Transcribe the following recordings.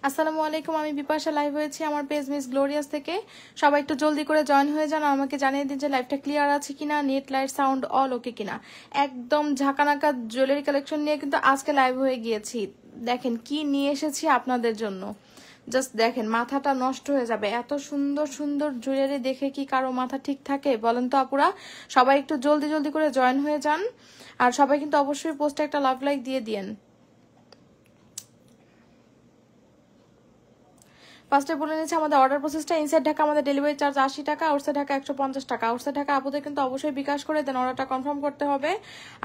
আসসালামু আলাইকুম, আমি বিপাশা লাইভ হয়েছি আমার পেজ মিস গ্লোরিয়াস থেকে। সবাই একটু জলদি করে জয়েন হয়ে যান, আর আমাকে জানিয়ে দিন যে লাইভটা ক্লিয়ার আছে কিনা, নেট লাইট সাউন্ড অল ওকে কিনা। একদম ঝাঁকানাকা জুয়েলারি কালেকশন নিয়ে কিন্তু আজকে লাইভ হয়ে গিয়েছি। দেখেন কি নিয়ে এসেছি আপনাদের জন্য, জাস্ট দেখেন, মাথাটা নষ্ট হয়ে যাবে। এত সুন্দর সুন্দর জুয়েলারি দেখে কি কারো মাথা ঠিক থাকে বলেন তো আপুরা? সবাই একটু জলদি জলদি করে জয়েন হয়ে যান, আর সবাই কিন্তু অবশ্যই পোস্টে একটা লাভ লাইক দিয়ে দিয়েন। ফার্স্টে বলে নিচ্ছে আমাদের অর্ডার প্রসেসটা। ইনসাইড ঢাকা আমাদের ডেলিভারি চার্জ 80 টাকা, আউটসাইড ঢাকা 150 টাকা। আউটসাইড ঢাকা আপুদের কিন্তু অবশ্যই বিকাশ করে দেন, অর্ডারটা কনফার্ম করতে হবে।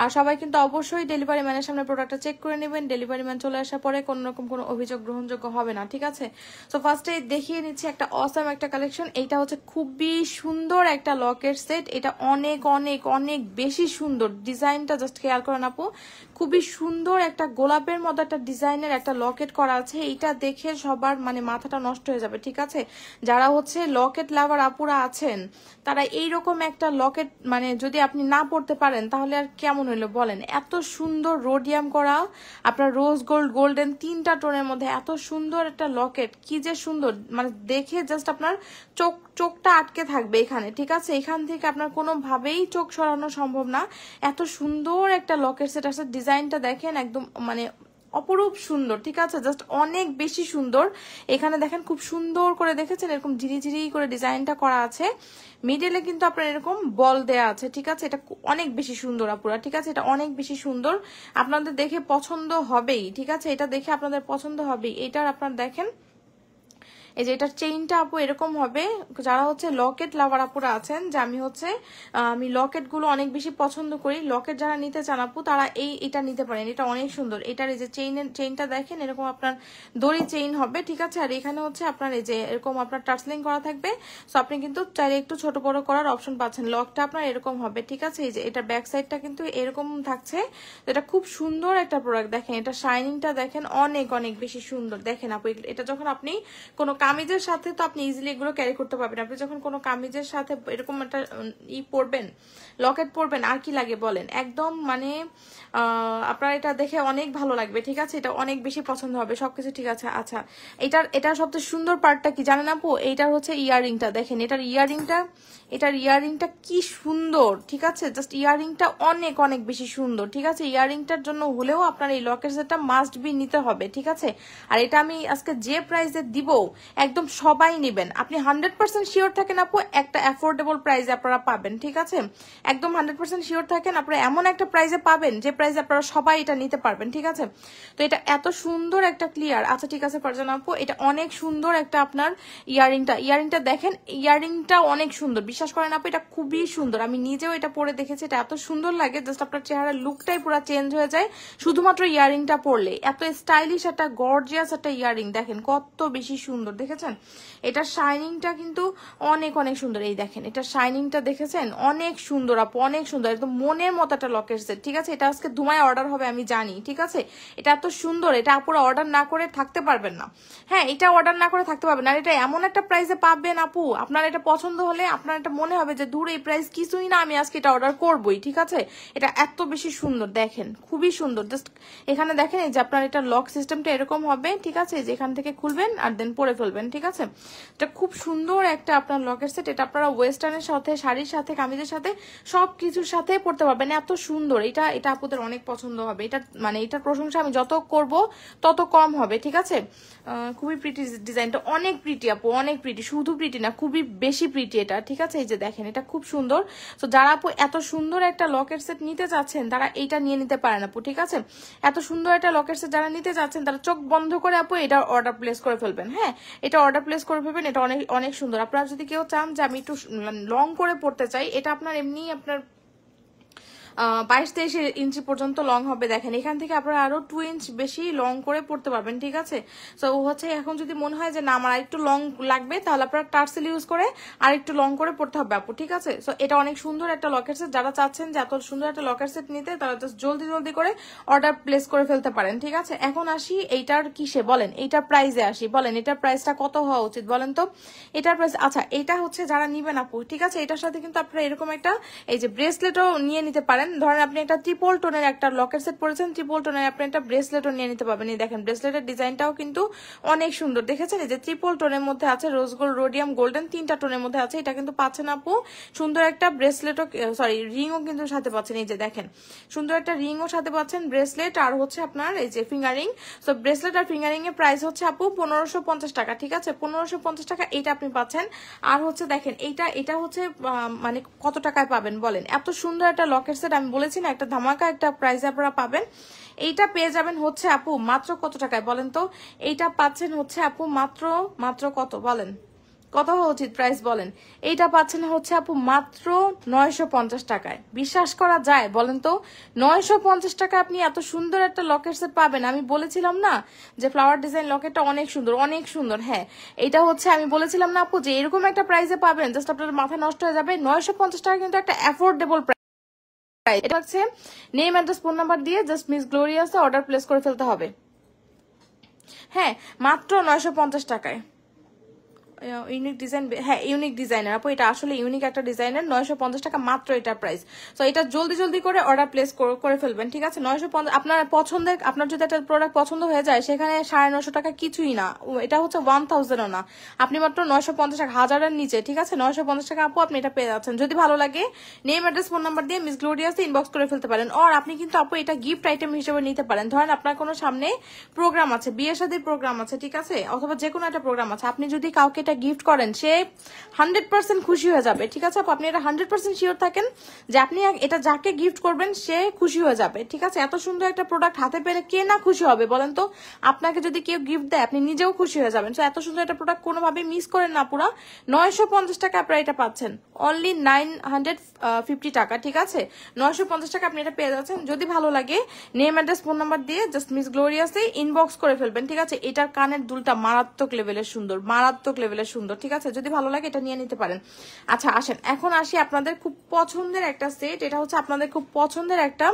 আর সবাই কিন্তু অবশ্যই ডেলিভারি ম্যানের সামনে প্রোডাক্টটা চেক করে নেবেন। ডেলিভারি ম্যান চলে আসার পরে কোনো রকম কোনো অভিযোগ গ্রহণযোগ্য হবে না, ঠিক আছে? সো ফার্স্টে দেখিয়ে নিচ্ছি একটা অসাম একটা কালেকশন। এইটা হচ্ছে খুবই সুন্দর একটা লকেট সেট। এটা অনেক অনেক অনেক বেশি সুন্দর। ডিজাইনটা জাস্ট খেয়াল করেন আপু, খুবই সুন্দর একটা গোলাপের মতো একটা ডিজাইনের একটা লকেট করা আছে। এইটা দেখে সবার মানে মাথাটা নষ্ট হয়ে যাবে, ঠিক আছে? যারা হচ্ছে লকেট লাভার আপুরা আছেন, তারা এইরকম একটা লকেট মানে যদি আপনি না পড়তে পারেন তাহলে আর কেমন হইলো বলেন? এত সুন্দর রোডিয়াম করা, আপনার রোজ গোল্ড, গোল্ডেন, 3টা টোনের মধ্যে এত সুন্দর একটা লকেট, কি যে সুন্দর, মানে দেখে জাস্ট আপনার চোখটা আটকে থাকবে এখানে, ঠিক আছে? এখান থেকে আপনার কোনোভাবেই চোখ সরানো সম্ভব না। এত সুন্দর একটা লকেট সেট আছে। ডিজাইনটা দেখেন, একদম মানে অপরূপ সুন্দর, ঠিক আছে? জাস্ট অনেক বেশি সুন্দর। এখানে দেখেন খুব সুন্দর করে দেখেছেন, এরকম ঝিরি ঝিরি করে ডিজাইনটা করা আছে। মিডলে কিন্তু আপনার এরকম বল দেয়া আছে, ঠিক আছে? এটা অনেক বেশি সুন্দর আপুরা, ঠিক আছে? এটা অনেক বেশি সুন্দর, আপনাদের দেখে পছন্দ হবেই, ঠিক আছে? এটা দেখে আপনাদের পছন্দ হবেই। এটার আপনার দেখেন এই যে এটার চেইনটা আপু এরকম হবে। যারা হচ্ছে লকেট লাভার আপুরা আছেন, যে আমি লকেট গুলো অনেক বেশি পছন্দ করি, লকেট যারা নিতে চান আপু তারা এটা নিতে পারেন। এটা অনেক সুন্দর। এটার এই যে চেইনটা দেখেন, এরকম আপনার দড়ি চেইন হবে, ঠিক আছে? আর এখানে হচ্ছে আপনার এই যে এরকম আপনার টার্সলিং করা থাকবে। সো আপনি কিন্তু চাইলে একটু ছোট বড় করার অপশন পাচ্ছেন। লকটা আপনার এরকম হবে, ঠিক আছে? এই যে এটার ব্যাক সাইডটা কিন্তু এরকম থাকছে। এটা খুব সুন্দর একটা প্রোডাক্ট। দেখেন এটা শাইনিংটা দেখেন, অনেক অনেক বেশি সুন্দর। দেখেন আপু, এটা যখন আপনি কোনো কামিজের সাথে তো আপনি ইজিলি এগুলো ক্যারি করতে পারবেন। আপনি যখন কোনো কামিজের সাথে এরকম একটা পরবেন, লকেট পরবেন, আর কি লাগে বলেন? একদম মানে আপনার এটা দেখে অনেক ভালো লাগবে, ঠিক আছে? এটা অনেক বেশি পছন্দ হবে, সবকিছু ঠিক আছে। আচ্ছা, এটার সবচেয়ে সুন্দর পার্টটা কি জানেন আপু? এইটার হচ্ছে ইয়াররিংটা দেখেন। এটার ইয়াররিংটা কি সুন্দর, ঠিক আছে? জাস্ট ইয়াররিংটা অনেক অনেক বেশি সুন্দর, ঠিক আছে? ইয়াররিংটার জন্য হলেও আপনার এই লকেট সেটটা মাস্ট বি নিতে হবে, ঠিক আছে? আর এটা আমি আজকে যে প্রাইসে দিব একদম সবাই নেবেন। আপনি 100% শিওর থাকেন আপু একটা অ্যাফোর্ডেবল প্রাইসে আপনারা পাবেন, ঠিক আছে? একদম 100% শিওর থাকেন আপনারা এমন একটা প্রাইসে পাবেন যে প্রাইসে আপনারা সবাই এটা নিতে পারবেন, ঠিক আছে? তো এটা এত সুন্দর একটা ক্লিয়ার। আচ্ছা ঠিক আছে ফারজানা আপু, এটা অনেক সুন্দর একটা আপনার ইয়াররিংটা দেখেন, ইয়াররিংটা অনেক সুন্দর, বিশ্বাস করেন আপু, এটা খুবই সুন্দর। আমি নিজেও এটা পরে দেখেছি, এটা এত সুন্দর লাগে, জাস্ট আপনার চেহারার লুকটাই পুরো চেঞ্জ হয়ে যায় শুধুমাত্র ইয়াররিংটা পরলে। এত স্টাইলিশ একটা গর্জিয়াস একটা ইয়াররিং, দেখেন কত বেশি সুন্দর, দেখেছেন? এটা শাইনিংটা কিন্তু অনেক অনেক সুন্দর। এই দেখেন এটা শাইনিংটা দেখেছেন, অনেক সুন্দর আপু, অনেক সুন্দর, একদম মনের মতো একটা লকেট সেট, ঠিক আছে? এটা আজকে ধুমায় অর্ডার হবে আমি জানি, ঠিক আছে? এটা এত সুন্দর, এটা আপুরা অর্ডার না করে থাকতে পারবেন না। হ্যাঁ, এটা অর্ডার না করে থাকতে পারবেন। আর এটা এমন একটা প্রাইসে পাবেন আপু, আপনার এটা পছন্দ হলে আপনার এটা মনে হবে যে দূর এই প্রাইস কিছুই না, আমি আজকে এটা অর্ডার করবোই, ঠিক আছে? এটা এত বেশি সুন্দর, দেখেন খুবই সুন্দর। জাস্ট এখানে দেখেন এই যে আপনার এটা লক সিস্টেমটা এরকম হবে, ঠিক আছে? যে এখান থেকে খুলবেন আর দেন পরে ফেলবেন, ঠিক আছে? এটা খুব সুন্দর একটা আপনার লকেট সেট। এটা আপনারা ওয়েস্টার্নের সাথে, শাড়ির সাথে, কামিজের সাথে সবকিছুর সাথে পড়তে পারবেন। এত সুন্দর, এটা আপুদের অনেক পছন্দ হবে। এটা মানে এটার প্রশংসা আমি যত করব তত কম হবে, ঠিক আছে? খুবই প্রিটি ডিজাইনটা, অনেক প্রিটি আপু, অনেক প্রিটি, শুধু প্রিটি না খুবই বেশি প্রিটি এটা, ঠিক আছে? এই যে দেখেন এটা খুব সুন্দর। তো যারা আপু এত সুন্দর একটা লকেট সেট নিতে চাচ্ছেন তারা এইটা নিয়ে নিতে পারেন আপু, ঠিক আছে? এত সুন্দর একটা লকেট সেট যারা নিতে চাচ্ছেন তারা চোখ বন্ধ করে আপু এটা অর্ডার প্লেস করে ফেলবেন। হ্যাঁ, এটা অর্ডার প্লেস করে ফেলবেন। এটা অনেক অনেক সুন্দর। আপনারা যদি কেউ চান যে আমি একটু লং করে পড়তে চাই, এটা আপনার এমনি আপনার 22-23 ইঞ্চি পর্যন্ত লং হবে। দেখেন এখান থেকে আপনারা আরো 2 ইঞ্চ বেশি লং করে পড়তে পারবেন, ঠিক আছে? সো হচ্ছে এখন যদি মনে হয় যে না আমার আরেকটু লং লাগবে, তাহলে আপনারা টার্সেল ইউজ করে আরেকটু লং করে পড়তে হবে আপু, ঠিক আছে? সো এটা অনেক সুন্দর একটা লকেট সেট। যারা চাচ্ছেন যে এত সুন্দর একটা লকেট সেট নিতে, তারা জাস্ট জলদি জলদি করে অর্ডার প্লেস করে ফেলতে পারেন, ঠিক আছে? এখন আসি এইটার কিসে বলেন, এইটার প্রাইসে আসি। বলেন এটার প্রাইসটা কত হওয়া উচিত বলেন তো? এটার প্রাইস, আচ্ছা এটা হচ্ছে যারা নিবেন আপু, ঠিক আছে? এটার সাথে কিন্তু আপনারা এরকম একটা এই যে ব্রেসলেটও নিয়ে নিতে পারেন। পারেন। ধরেন আপনি একটা ট্রিপল টোনের একটা লকেট সেট পরেছেন, ট্রিপল টোনের আপনি একটা ব্রেসলেটও নিয়ে নিতে পারবেন। এই দেখেন ব্রেসলেটের ডিজাইনটাও কিন্তু অনেক সুন্দর, দেখেছেন? এই যে ট্রিপল টোনের মধ্যে আছে, রোজ গোল্ড, রোডিয়াম গোল্ডেন, 3টা টোনের মধ্যে আছে। এটা কিন্তু পাচ্ছেন আপু সুন্দর একটা ব্রেসলেটও, সরি রিংও কিন্তু সাথে পাচ্ছেন। এই যে দেখেন সুন্দর একটা রিংও সাথে পাচ্ছেন, ব্রেসলেট আর হচ্ছে আপনার এই যে ফিঙ্গারিং। সো ব্রেসলেট আর ফিঙ্গারিং এর প্রাইস হচ্ছে আপু 1550 টাকা, ঠিক আছে? 1550 টাকা এইটা আপনি পাচ্ছেন। আর হচ্ছে দেখেন এটা হচ্ছে মানে কত টাকায় পাবেন বলেন? এত সুন্দর একটা লকেট সেট, আমি বলেছি না একটা ধামাকা একটা প্রাইসে আপনারা পাবেন। এইটা পেয়ে যাবেন হচ্ছে আপু মাত্র কত টাকায় বলেন তো? এইটা পাচ্ছেন হচ্ছে আপু মাত্র কত বলেন? কত হওয়া উচিত প্রাইস বলেন? এইটা পাচ্ছেন হচ্ছে আপু মাত্র 950 টাকায়। বিশ্বাস করা যায় বলেন তো? 950 টাকা আপনি এত সুন্দর একটা লকেট সেট পাবেন। আমি বলেছিলাম না যে ফ্লাওয়ার ডিজাইন লকেটটা অনেক সুন্দর, অনেক সুন্দর। হ্যাঁ, এটা হচ্ছে আমি বলেছিলাম না আপু যে এরকম একটা প্রাইসে পাবেন, জাস্ট আপনার মাথা নষ্ট হয়ে যাবে। 950 টাকা কিন্তু একটা অ্যাফোর্ডেবল প্রাইস। এটা হচ্ছে নেম, অ্যাড্রেস, ফোন নাম্বার দিয়ে জাস্ট মিস গ্লোরিয়াসে অর্ডার প্লেস করে ফেলতে হবে। হ্যাঁ, মাত্র 950 টাকায় ইউনিক ডিজাইন। হ্যাঁ, ইউনিক ডিজাইনার আপু, এটা আসলে ইউনিক একটা ডিজাইনের। 950 টাকা মাত্র এটা প্রাইস। তো এটা জলদি করে অর্ডার প্লেস করে ফেলবেন, ঠিক আছে? 950 আপনার পছন্দের, আপনার যদি একটা প্রোডাক্ট পছন্দ হয়ে যায় সেখানে 950 টাকা কিছুই না, এটা হচ্ছে 1000ও না, আপনি মাত্র 950 টাকা, 1000-এর নিচে, ঠিক আছে? 950 টাকা আপু আপনি এটা পেয়ে যাচ্ছেন। যদি ভালো লাগে নেম, অ্যাড্রেস, ফোন নাম্বার দিয়ে মিস গ্লোরিয়াসে ইনবক্স করে ফেলতে পারেন। আর আপনি কিন্তু আপু এটা গিফট আইটেম হিসেবে নিতে পারেন। ধরেন আপনার কোনো সামনে প্রোগ্রাম আছে, বিয়ে শাদীর প্রোগ্রাম আছে, ঠিক আছে? অথবা যে কোনো একটা প্রোগ্রাম আছে, আপনি যদি কাউকে এটা গিফট করেন সে 100% খুশি হয়ে যাবে, ঠিক আছে? আপনি এটা 100% শিওর থাকেন যে আপনি এটা যাকে গিফট করবেন সে খুশি হয়ে যাবে, ঠিক আছে? এত সুন্দর একটা প্রোডাক্ট হাতে পেলে কে না খুশি হবে বলেন তো? আপনাকে যদি কেউ গিফট দেয় আপনি নিজেও খুশি হয়ে যাবেন। তো এত সুন্দর একটা প্রোডাক্ট কোনোভাবে মিস করেন না। পুরো 950 টাকা আপনারা এটা পাচ্ছেন, অনলি 950 টাকা, ঠিক আছে? 950 টাকা আপনি এটা পেয়ে যাচ্ছেন। যদি ভালো লাগে নেম, অ্যাড্রেস, ফোন নাম্বার দিয়ে জাস্ট মিস গ্লোরিয়াসে ইনবক্স করে ফেলবেন, ঠিক আছে? এটার কানের দুলটা মারাত্মক লেভেলের সুন্দর, মারাত্মক লেভেলের সুন্দর, ঠিক আছে? যদি ভালো লাগে এটা নিয়ে নিতে পারেন। আচ্ছা আসেন এখন আসি আপনাদের খুব পছন্দের একটা সেট। এটা হচ্ছে আপনাদের খুব পছন্দের একটা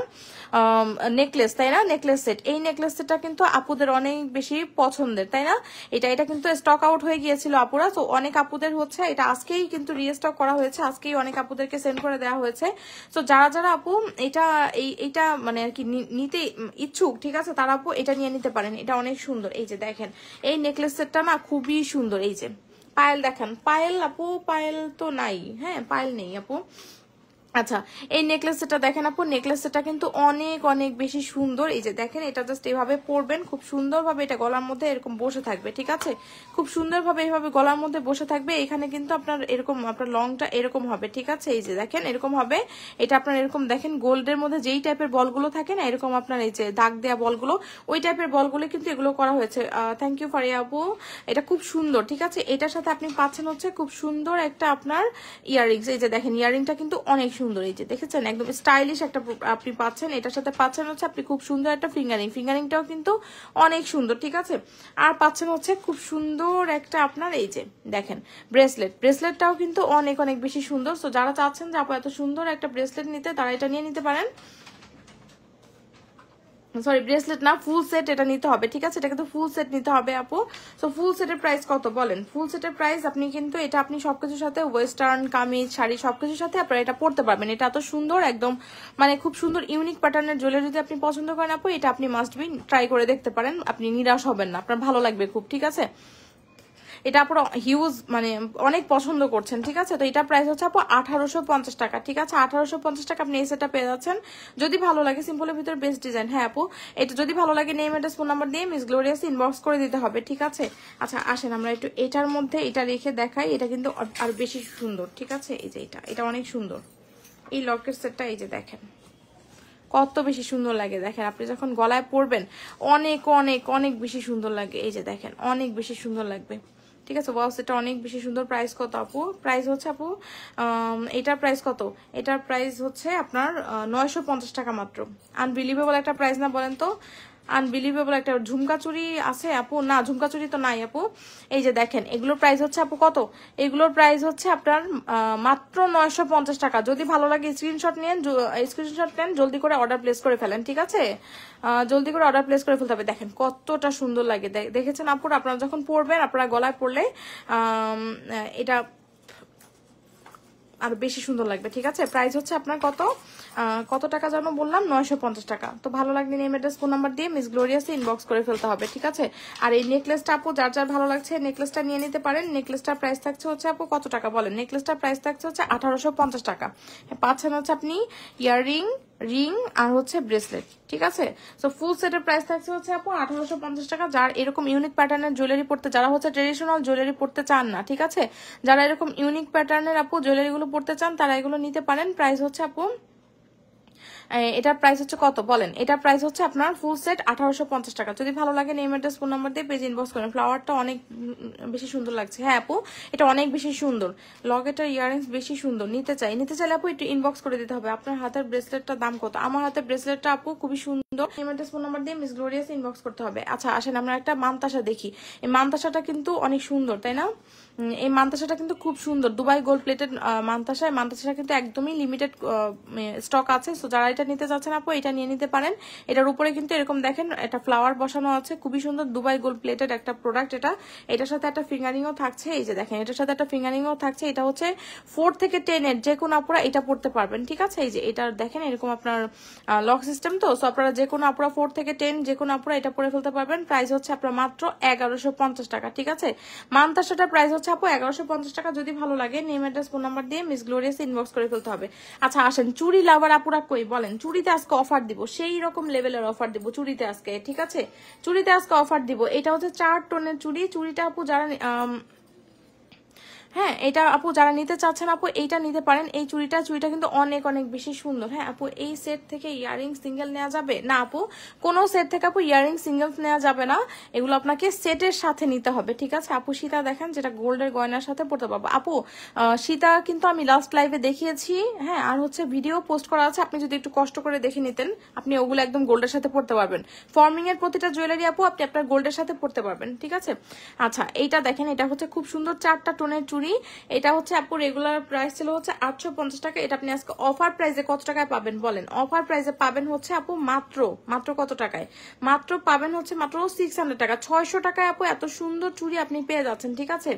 নেকলেস, তাই না? Necklace set. এই নেকলেস সেটটা কিন্তু আপুদের অনেক বেশি পছন্দের, তাই না? এটা কিন্তু স্টক আউট হয়ে গিয়েছিল আপুরা, তো অনেক আপুদের হচ্ছে এটা আজকেই কিন্তু রিস্টক করা হয়েছে, আজকেই অনেক আপুদেরকে সেন্ড করে দেওয়া হয়েছে। তো যারা আপু এইটা মানে আর কি নিতে ইচ্ছুক, ঠিক আছে, তারা আপু এটা নিয়ে নিতে পারেন। এটা অনেক সুন্দর। এই যে দেখেন এই নেকলেস সেটটা না খুবই সুন্দর। এই যে পায়েল দেখেন, পায়েল আপু, পায়েল তো নাই, হ্যাঁ পায়েল নেই আপু। আচ্ছা এই নেকলেস সেটটা দেখেন আপু, নেকলেস সেটটা কিন্তু অনেক বেশি সুন্দর। এই যে দেখেন এটা জাস্ট এইভাবে পরবেন, খুব সুন্দরভাবে এটা গলার মধ্যে এরকম বসে থাকবে, ঠিক আছে? খুব সুন্দরভাবে এইভাবে গলার মধ্যে বসে থাকবে। এখানে কিন্তু আপনার এরকম আপনার লংটা এরকম হবে, ঠিক আছে? এই যে দেখেন এরকম হবে। এটা আপনার এরকম দেখেন গোল্ডের মধ্যে যেই টাইপের বলগুলো থাকে না, এরকম আপনার এই যে দাগ দেয়া বলগুলো, ওই টাইপের বলগুলো কিন্তু এগুলো করা হয়েছে। থ্যাংক ইউ ফারিয়া আপু, এটা খুব সুন্দর, ঠিক আছে? এটার সাথে আপনি পাচ্ছেন হচ্ছে খুব সুন্দর একটা আপনার ইয়াররিংস। এই যে দেখেন ইয়াররিংটা কিন্তু অনেক সুন্দর। এই যে দেখেছেন একদম স্টাইলিশ একটা আপনি পাচ্ছেন। এটার সাথে পাচ্ছেন হচ্ছে আপনি খুব সুন্দর একটা ফিঙ্গারিংটাও কিন্তু অনেক সুন্দর, ঠিক আছে? আর পাচ্ছেন হচ্ছে খুব সুন্দর একটা আপনার এই যে দেখেন ব্রেসলেটটাও কিন্তু অনেক বেশি সুন্দর। তো যারা চাচ্ছেন যে আপু এত সুন্দর একটা ব্রেসলেট নিতে, তারা এটা নিয়ে নিতে পারেন। সরি ব্রেসলেট না, ফুল সেট এটা নিতে হবে, ঠিক আছে? এটা কিন্তু ফুল সেট নিতে হবে আপু। তো ফুল সেটের প্রাইস কত বলেন? ফুল সেটের প্রাইস আপনি কিন্তু এটা আপনি সবকিছুর সাথে ওয়েস্টার্ন কামিজ শাড়ি সবকিছুর সাথে আপনারা এটা পরতে পারবেন। এটা এত সুন্দর একদম মানে খুব সুন্দর ইউনিক প্যাটার্নের জুয়েলারি যদি আপনি পছন্দ করেন আপু, এটা আপনি মাস্ট বি ট্রাই করে দেখতে পারেন, আপনি নিরাশ হবেন না, আপনার ভালো লাগবে খুব, ঠিক আছে? এটা আপনারা হিউজ মানে অনেক পছন্দ করছেন, ঠিক আছে? তো এটা প্রাইস হচ্ছে আপু 1850 টাকা, ঠিক আছে? 1850 টাকা আপনি এই সেটটা পেয়ে যাচ্ছেন। যদি ভালো লাগে সিম্পলের ভিতরে বেস্ট ডিজাইন। হ্যাঁ আপু এটা যদি ভালো লাগে নেম অ্যাড্রেস ফোন নাম্বার দিয়ে মিস গ্লোরিয়াস ইনবক্স করে দিতে হবে, ঠিক আছে? আচ্ছা আসেন আমরা একটু এটার মধ্যে এটা রেখে দেখাই। এটা কিন্তু আর বেশি সুন্দর, ঠিক আছে? এই যে এটা অনেক সুন্দর এই লকেট সেটটা। এই যে দেখেন কত বেশি সুন্দর লাগে, দেখেন আপনি যখন গলায় পরবেন অনেক বেশি সুন্দর লাগে। এই যে দেখেন অনেক বেশি সুন্দর লাগবে, ঠিক আছে? ওয়াও সেটা অনেক বেশি সুন্দর। প্রাইস কত আপু? প্রাইস হচ্ছে আপু এটার প্রাইস কত? এটার প্রাইস হচ্ছে আপনার 950 টাকা মাত্র। আনবিলিভেবল একটা প্রাইস না বলেন তো? আনবিলিভেবল একটা ঝুমকা চুরি আছে আপু? না ঝুমকা চুরি তো নাই আপু। এই যে দেখেন এগুলোর প্রাইস হচ্ছে আপু কত? এগুলোর প্রাইস হচ্ছে আপনার মাত্র 950 টাকা। যদি ভালো লাগে স্ক্রিনশট নেন, জলদি করে অর্ডার প্লেস করে ফেলেন, ঠিক আছে? জলদি করে অর্ডার প্লেস করে ফেলতে হবে। দেখেন কতটা সুন্দর লাগে, দেখেছেন আপুর? আপনারা যখন পরবেন, আপনারা গলায় পরলে এটা আর বেশি সুন্দর লাগবে। ঠিক আছে, প্রাইস হচ্ছে আপনার কত টাকা যেন বললাম, 950 টাকা। তো ভালো লাগলে নেম অ্যাড্রেস ফোন নাম্বার দিয়ে মিস গ্লোরিয়াসে ইনবক্স করে ফেলতে হবে। ঠিক আছে, আর এই নেকলেসটা আপু যার যার ভালো লাগছে নেকলেসটা নিয়ে নিতে পারেন। নেকলেসটার প্রাইস থাকছে হচ্ছে আপু কত টাকা বলেন? নেকলেসটার প্রাইস থাকছে হচ্ছে 1850 টাকা। পাচ্ছেন হচ্ছে আপনি ইয়াররিং, রিং আর হচ্ছে ব্রেসলেট। ঠিক আছে, সো ফুল সেটের প্রাইস থাকছে হচ্ছে আপু 1850 টাকা। যার এরকম ইউনিক প্যাটার্নের জুয়েলারি পড়তে, যারা হচ্ছে ট্রেডিশনাল জুয়েলারি পড়তে চান না, ঠিক আছে, যারা এরকম ইউনিক প্যাটার্নের আপু জুয়েলারি গুলো পড়তে চান তারা এগুলো নিতে পারেন। প্রাইস হচ্ছে আপু এটার প্রাইস হচ্ছে কত বলেন? এটার প্রাইস হচ্ছে আপনার ফুল সেট 1850 টাকা। যদি ভালো লাগে নেম অ্যাড্রেস ফোন নাম্বার দিয়ে পেজ ইনবক্স করেন। ফ্লাওয়ারটা অনেক বেশি সুন্দর লাগছে। হ্যাঁ আপু, এটা অনেক বেশি সুন্দর, লকেটের ইয়ারিংস বেশি সুন্দর। নিতে চাইলে আপু একটু ইনবক্স করে দিতে হবে। আপনার হাতের ব্রেসলেটটার দাম কত? আমার হাতের ব্রেসলেটটা আপু খুবই সুন্দর। নেম অ্যাড্রেস ফোন নাম্বার দিয়ে মিস গ্লোরিয়াস ইনবক্স করতে হবে। আচ্ছা আসেন আমরা একটা মানতাসা দেখি। এই মানতাসাটা কিন্তু অনেক সুন্দর, তাই না? এই মানতাসাটা কিন্তু খুব সুন্দর, দুবাই গোল্ড প্লেটেড মানতাসা। মানতাসা কিন্তু একদমই লিমিটেড স্টক আছে। সো যারা এটা নিতে চাচ্ছেন আপু এটা নিয়ে নিতে পারেন। এটার উপরে কিন্তু এরকম দেখেন একটা ফ্লাওয়ার বসানো আছে, খুবই সুন্দর দুবাই গোল্ড প্লেটেড একটা প্রোডাক্ট এটা। এটার সাথে একটা ফিঙ্গারিংও থাকছে, এই যে দেখেন এটার সাথে একটা ফিঙ্গারিংও থাকছে। এটা হচ্ছে 4 থেকে 10 এর যে কোনো আপুরা এটা পড়তে পারবেন। ঠিক আছে, এই যে এটা দেখেন এরকম আপনার লক সিস্টেম, তো সো আপনারা যে কোনো আপুরা 4 থেকে 10 যে কোনো আপুরা এটা পরে ফেলতে পারবেন। প্রাইস হচ্ছে আপনার মাত্র 1150 টাকা। ঠিক আছে, মানতাসাটার প্রাইস হচ্ছে আপু 1150 টাকা। যদি ভালো লাগে নেম অ্যাড্রেস ফোন নাম্বার দিয়ে মিস গ্লোরিয়াস ইনবক্স করে ফেলতে হবে। আচ্ছা আসেন চুড়ি লাভার আপুরা কই বলেন? চুড়িতে আজকে অফার দিব, সেই রকম লেভেলের অফার দিব চুড়িতে আজকে। ঠিক আছে, চুড়িতে আজকে অফার দিব। এটা হচ্ছে 4 টোনের চুড়ি। চুড়িটা আপু যারা হ্যাঁ এটা আপু যারা নিতে চাচ্ছেন আপু এইটা নিতে পারেন। এই চুড়িটা কিন্তু অনেক অনেক বেশি সুন্দর। হ্যাঁ আপু, এই সেট থেকে ইয়ারিং সিঙ্গেল নেওয়া যাবে না আপু? কোনো সেট থেকে আপু ইয়ারিং সিঙ্গেল নেওয়া যাবে না, এগুলো আপনাকে সেটের সাথে নিতে হবে। ঠিক আছে আপু, সীতা দেখেন যেটা গোল্ডের গয়নার সাথে পড়তে পারবো আপু। সীতা কিন্তু আমি লাস্ট লাইভে দেখিয়েছি, হ্যাঁ, আর হচ্ছে ভিডিও পোস্ট করা আছে, আপনি যদি একটু কষ্ট করে দেখে নিতেন আপনি ওগুলো একদম গোল্ডের সাথে পড়তে পারবেন। ফর্মিং এর প্রতিটা জুয়েলারি আপু আপনি আপনার গোল্ডের সাথে পড়তে পারবেন। ঠিক আছে, আচ্ছা এইটা দেখেন, এটা হচ্ছে খুব সুন্দর 4টা টোনের চুড়ি। এটা হচ্ছে আপু রেগুলার প্রাইস ছিল হচ্ছে 850 টাকা। এটা আপনি আজকে অফার প্রাইসে কত টাকায় পাবেন বলেন? অফার প্রাইসে পাবেন হচ্ছে আপু মাত্র কত টাকায়? মাত্র পাবেন হচ্ছে মাত্র 600 টাকা। 600 টাকায় আপু এত সুন্দর চুড়ি আপনি পেয়ে যাচ্ছেন। ঠিক আছে,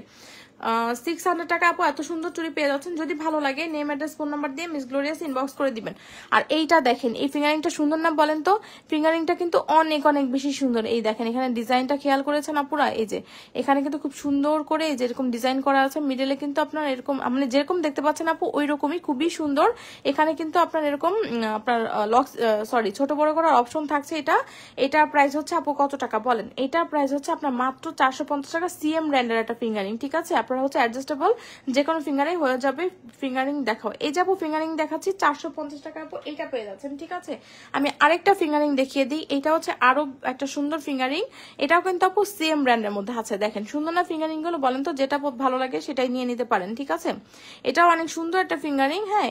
600 টাকা আপু এত সুন্দর চুড়ি পেয়ে যাচ্ছেন। যদি ভালো লাগে নেম অ্যাড্রেস ফোন নাম্বার দিয়ে মিস গ্লোরিয়াস ইনবক্স করে দিবেন। আর এইটা দেখেন, এই ফিঙ্গারিংটা সুন্দর না বলেন তো? ফিঙ্গারিংটা কিন্তু অনেক অনেক বেশি সুন্দর। এই দেখেন এখানে ডিজাইনটা খেয়াল করেছেন আপুরা? এই যে এখানে কিন্তু খুব সুন্দর করে এই যে এরকম ডিজাইন করা আছে। মিডলে কিন্তু আপনার এরকম মানে যেরকম দেখতে পাচ্ছেন আপু ওই রকমই খুবই সুন্দর। এখানে কিন্তু আপনার এরকম আপনার ছোট বড় করার অপশন থাকছে। এটার প্রাইস হচ্ছে আপু কত টাকা বলেন? এটার প্রাইস হচ্ছে আপনার মাত্র 450 টাকা। সিএম ব্র্যান্ডের একটা ফিঙ্গারিং। ঠিক আছে, আপনারা হচ্ছে অ্যাডজাস্টেবল যে কোনো ফিঙ্গারিং হয়ে যাবে। ফিঙ্গারিং দেখাও, এই যে আপু ফিঙ্গারিং দেখাচ্ছি 450 টাকা আপু এটা পেয়ে যাচ্ছেন। ঠিক আছে, আমি আরেকটা ফিঙ্গারিং দেখিয়ে দিই। এটা হচ্ছে আরো একটা সুন্দর ফিঙ্গারিং। এটাও কিন্তু আপু সিএম ব্র্যান্ডের মধ্যে আছে। দেখেন সুন্দর না ফিঙ্গারিং গুলো? বলেন তো, যেটা ভালো লাগে সেটাই নিয়ে নিতে পারেন। ঠিক আছে, এটাও অনেক সুন্দর একটা ফিঙ্গারিং। হ্যাঁ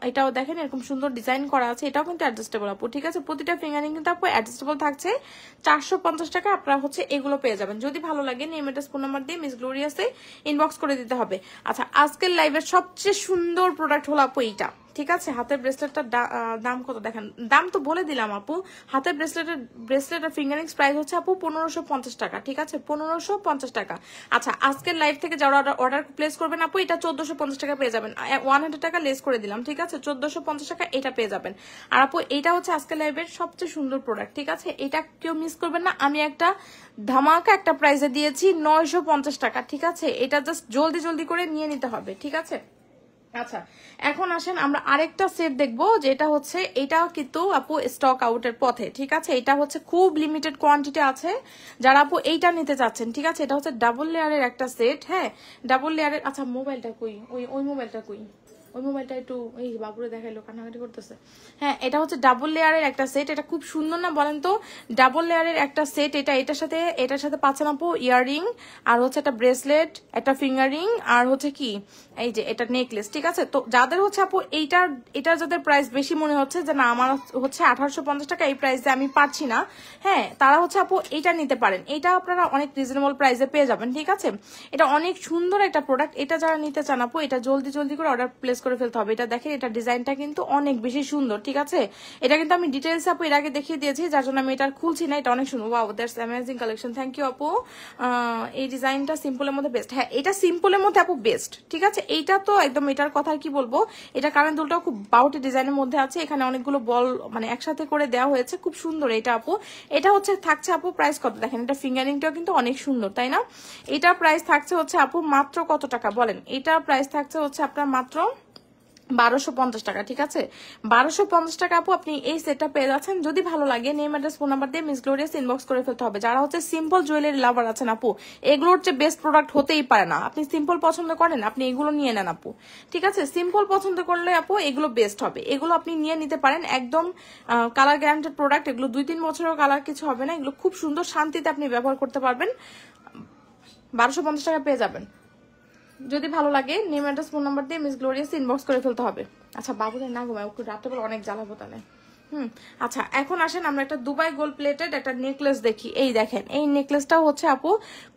এটাও দেখেন এরকম সুন্দর ডিজাইন করা আছে। এটাও কিন্তু অ্যাডজাস্টেবল আপু। ঠিক আছে, প্রতিটা ফিঙ্গারিং কিন্তু আপু অ্যাডজাস্টেবল থাকছে। 450 টাকা আপনারা হচ্ছে এগুলো পেয়ে যাবেন। যদি ভালো লাগে নেম অ্যাড্রেস ফোন নাম্বার দিয়ে মিস গ্লোরিয়াসে ইনবক্স করে দিতে হবে। আচ্ছা আজকের লাইভের সবচেয়ে সুন্দর প্রোডাক্ট হলো আপু এইটা। ঠিক আছে, হাতের ব্রেসলেটটার দাম কত দেখেন? দাম তো বলে দিলাম আপু। হাতের ব্রেসলেটের ফিঙ্গারিংস প্রাইস হচ্ছে আপু 1550 টাকা। ঠিক আছে, 1550 টাকা। আচ্ছা আজকের লাইভ থেকে যারা অর্ডার প্লেস করবেন আপু এটা 1450 টাকা পেয়ে যাবেন। 100 টাকা লেস করে দিলাম। ঠিক আছে, 1450 টাকা এটা পেয়ে যাবেন। আর আপু এটা হচ্ছে আজকের লাইভের সবচেয়ে সুন্দর প্রোডাক্ট। ঠিক আছে, এটা কেউ মিস করবেন না। আমি একটা ধামাকা একটা প্রাইসে দিয়েছি 950 টাকা। ঠিক আছে, এটা জাস্ট জলদি করে নিয়ে নিতে হবে। ঠিক আছে, আচ্ছা এখন আসেন আমরা আরেকটা সেট দেখবো, যেটা হচ্ছে এটাও কিন্তু আপু স্টক আউটের পথে। ঠিক আছে, এটা হচ্ছে খুব লিমিটেড কোয়ান্টিটি আছে যারা আপু এইটা নিতে চাচ্ছেন। ঠিক আছে, এটা হচ্ছে ডাবল লেয়ারের একটা সেট। হ্যাঁ ডাবল লেয়ারের। আচ্ছা মোবাইলটা কই? ওই মোবাইলটা কই? ওই মোবাইলটা একটু এই বাবুরে দেখাইলো, কান্নাকাটি করতেছে। হ্যাঁ এটা হচ্ছে ডাবল লেয়ারের একটা সেট। এটা খুব সুন্দর না বলেন তো? ডাবল লেয়ারের একটা সেট। এটার সাথে পাচ্ছেন আপু ইয়াররিং, আর হচ্ছে একটা ব্রেসলেট, একটা ফিঙ্গারিং, আর হচ্ছে কি এই যে এটা নেকলেস। ঠিক আছে, তো যাদের হচ্ছে আপু এটার যাদের প্রাইস বেশি মনে হচ্ছে যে না আমার হচ্ছে 1850 টাকা এই প্রাইসে আমি পারছি না, হ্যাঁ তারা হচ্ছে আপু এটা নিতে পারেন। এটা আপনারা অনেক রিজনেবল প্রাইসে পেয়ে যাবেন। ঠিক আছে, এটা অনেক সুন্দর একটা প্রোডাক্ট। এটা যারা নিতে চান আপু এটা জলদি করে অর্ডার প্লেস করে ফেলতে হবে। এটা দেখেন, এটা ডিজাইনটা কিন্তু অনেক বেশি সুন্দর, ঠিক আছে। এটা কিন্তু আমি ডিটেলস আপু এর আগে দেখিয়ে দিয়েছি, যার জন্য আমি এটা খুলছি না। এটা অনেক সুন্দর, wow that's amazing collection, thank you আপু। এই ডিজাইনটা সিম্পলের মধ্যে বেস্ট। হ্যাঁ, এটা সিম্পলের মধ্যে আপু বেস্ট, ঠিক আছে। এইটা তো একদম, এটার কথা কি বলবো, এটা কারেন্ট দুলটাও খুব বাউটি ডিজাইনের মধ্যে আছে। এখানে অনেকগুলো বল মানে একসাথে করে দেওয়া হয়েছে, খুব সুন্দর এটা আপু। এটা হচ্ছে থাকছে আপু প্রাইস কত দেখেন, এটা ফিঙ্গারিংটাও কিন্তু অনেক সুন্দর, তাই না। এটা প্রাইস থাকছে হচ্ছে আপু মাত্র কত টাকা বলেন, এটা প্রাইস থাকছে হচ্ছে আপনার মাত্র 1250 টাকা, ঠিক আছে। 1250 টাকা আপু আপনি এই সেটটা পেয়ে যাচ্ছেন। যদি ভালো লাগে নেম অ্যাড্রেস ফোন নাম্বার দিয়ে মিস গ্লোরিয়াস ইনবক্স করে ফেলতে হবে। যারা হচ্ছে সিম্পল জুয়েলারি লাভার আছেন আপু, এগুলোর যে বেস্ট প্রোডাক্ট হতেই পারে না। আপনি সিম্পল পছন্দ করেন, আপনি এগুলো নিয়ে নেন আপু, ঠিক আছে। সিম্পল পছন্দ করলে আপু এগুলো বেস্ট হবে, এগুলো আপনি নিয়ে নিতে পারেন। একদম কালার গ্যারান্টেড প্রোডাক্ট, এগুলো 2-3 বছরের কালার কিছু হবে না। এগুলো খুব সুন্দর, শান্তিতে আপনি ব্যবহার করতে পারবেন। 1250 টাকা পেয়ে যাবেন। যদি ভালো লাগে নেম অ্যাড্রেস ফোন নাম্বার দিয়ে মিস গ্লোরিয়াস ইনবক্স করে ফেলতে হবে। আচ্ছা বাবুদের না ঘুমায়, একটু রাত্রেবেলা অনেক জ্বালাবো তাহলে। আচ্ছা এখন আসেন আমরা একটা দুবাই গোল্ড প্লেটেড একটা নেকলেস দেখি। এই দেখেন, এই নেকলেসটাও হচ্ছে আপু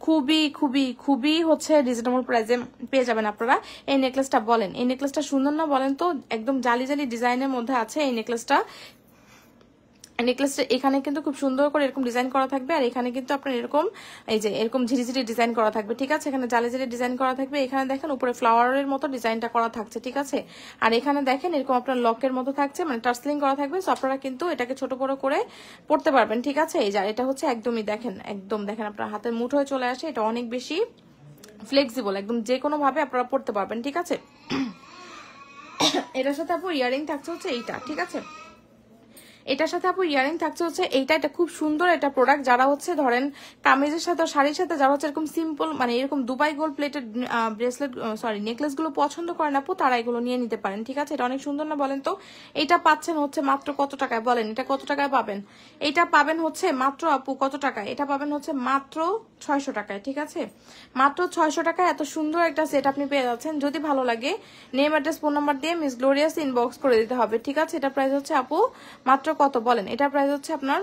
খুবই খুবই খুবই হচ্ছে রিজনেবল প্রাইসে পেয়ে যাবেন আপনারা। এই নেকলেসটা বলেন, এই নেকলেসটা সুন্দর না বলেন তো, একদম জালি জালি ডিজাইনের মধ্যে আছে এই নেকলেসটা। নেকলেসটা এখানে কিন্তু খুব সুন্দর করে এরকম ডিজাইন করা থাকবে, আর এখানে কিন্তু আপনার এরকম এই যে এরকম ঝিরিঝিরি ডিজাইন করা থাকবে, ঠিক আছে। এখানে জালি জালি ডিজাইন করা থাকবে, এখানে দেখেন উপরে ফ্লাওয়ারের মতো ডিজাইনটা করা থাকছে, ঠিক আছে। আর এখানে দেখেন এরকম আপনার লকের মতো থাকছে, মানে টার্সলিং করা থাকবে। সো আপনারা কিন্তু এটাকে ছোট বড় করে পড়তে পারবেন, ঠিক আছে। এই যে এটা হচ্ছে একদমই দেখেন, একদম দেখেন আপনার হাতের মুঠোয় চলে আসে। এটা অনেক বেশি ফ্লেক্সিবল, একদম যে কোনো ভাবে আপনারা পড়তে পারবেন, ঠিক আছে। এটার সাথে আপু ইয়ারিং থাকছে হচ্ছে এইটা, ঠিক আছে। এটার সাথে আপু ইয়ারিং থাকছে হচ্ছে এইটা। এটা খুব সুন্দর একটা প্রোডাক্ট। যারা হচ্ছে ধরেন কামিজের সাথে শাড়ির সাথে যারা হচ্ছে এরকম সিম্পল মানে এরকম Dubai gold plated bracelet necklace গুলো পছন্দ করেন আপু, তারা এগুলো নিয়ে নিতে পারেন, ঠিক আছে। এটা অনেক সুন্দর না বলেন তো। এটা পাচ্ছেন হচ্ছে মাত্র কত টাকায় বলেন, এটা কত টাকায় পাবেন? এটা পাবেন হচ্ছে মাত্র আপু কত টাকায়, এটা পাবেন হচ্ছে মাত্র 600 টাকায়, ঠিক আছে। মাত্র 600 টাকায় এত সুন্দর একটা সেট আপনি পেয়ে যাচ্ছেন। যদি ভালো লাগে নেম অ্যাড্রেস ফোন নাম্বার দিয়ে মিস গ্লোরিয়াস ইনবক্স করে দিতে হবে, ঠিক আছে। এটা প্রাইস হচ্ছে আপু মাত্র কত বলেন, এটা প্রাইস হচ্ছে আপনার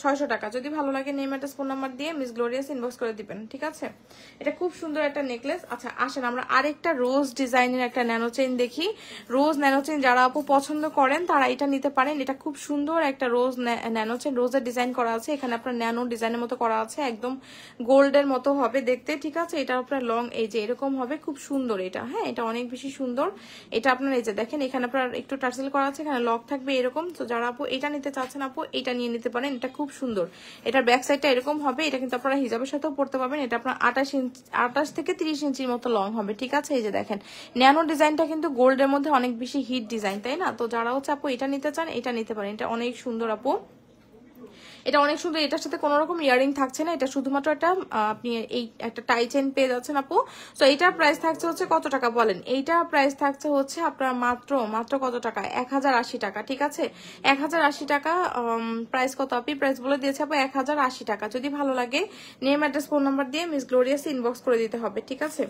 600 টাকা। যদি ভালো লাগে নেম অ্যাড্রেস ফোন নাম্বার দিয়ে মিস গ্লোরিয়াস ইনবক্স করে দিবেন, ঠিক আছে। এটা খুব সুন্দর একটা নেকলেস। আচ্ছা আসেন আমরা আরেকটা রোজ ডিজাইনের একটা ন্যানো চেইন দেখি। রোজ ন্যানো চেইন যারা আপু পছন্দ করেন তারা এটা নিতে পারেন। এটা খুব সুন্দর একটা রোজ ন্যানো চেইন, রোজের ডিজাইন করা আছে। এখানে আপনার ন্যানো ডিজাইনের মতো করা আছে, একদম গোল্ডের মতো হবে দেখতে, ঠিক আছে। এটা আপনার লং এই যে এরকম হবে, খুব সুন্দর এটা। হ্যাঁ, এটা অনেক বেশি সুন্দর। এটা আপনার এই যে দেখেন এখানে আপনার একটু টার্সেল করা আছে, এখানে লক থাকবে এরকম। তো যারা আপু এটা নিতে চাচ্ছেন আপু এটা নিয়ে নিতে পারেন, এটা খুব সুন্দর। এটার ব্যাক সাইডটা এরকম হবে, এটা কিন্তু আপনারা হিজাবের সাথেও পড়তে পারবেন। এটা আপনার 28 থেকে 30 ইঞ্চির মতো লং হবে, ঠিক আছে। এই যে দেখেন ন্যানো ডিজাইনটা কিন্তু গোল্ডের মধ্যে অনেক বেশি হিট ডিজাইন, তাই না। তো যারা হচ্ছে আপু এটা নিতে চান এটা নিতে পারেন, এটা অনেক সুন্দর আপু, এটা অনেক সুন্দর। এটার সাথে কোনো রকম ইয়ারিং থাকছে না, এটা শুধুমাত্র একটা আপনি এই একটা টাই চেন পেয়ে যাচ্ছেন আপু। তো এইটার প্রাইস থাকছে হচ্ছে কত টাকা বলেন, এইটার প্রাইস থাকছে হচ্ছে আপনার মাত্র মাত্র কত টাকা, 1080 টাকা, ঠিক আছে। 1080 টাকা প্রাইস কত আপনি প্রাইস বলে দিয়েছে আপু 1080 টাকা। যদি ভালো লাগে নেম অ্যাড্রেস ফোন নাম্বার দিয়ে মিস গ্লোরিয়াস ইনবক্স করে দিতে হবে, ঠিক আছে।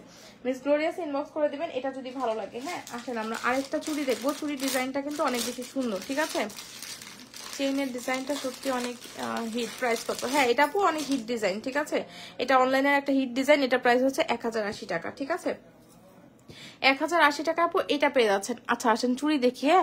মিস গ্লোরিয়াস ইনবক্স করে দিবেন এটা যদি ভালো লাগে। হ্যাঁ আসেন আমরা আরেকটা চুড়ি দেখবো। চুড়ির ডিজাইনটা কিন্তু অনেক বেশি সুন্দর, ঠিক আছে। চেইনের ডিজাইনটা সত্যি অনেক হিট। প্রাইস কত? হ্যাঁ এটা আপু অনেক হিট ডিজাইন, ঠিক আছে। এটা অনলাইনের একটা হিট ডিজাইন। এটা প্রাইস হচ্ছে 1080 টাকা, ঠিক আছে। 1080 টাকা আপু এটা পেয়ে যাচ্ছেন। আচ্ছা আসেন চুড়ি দেখিয়ে,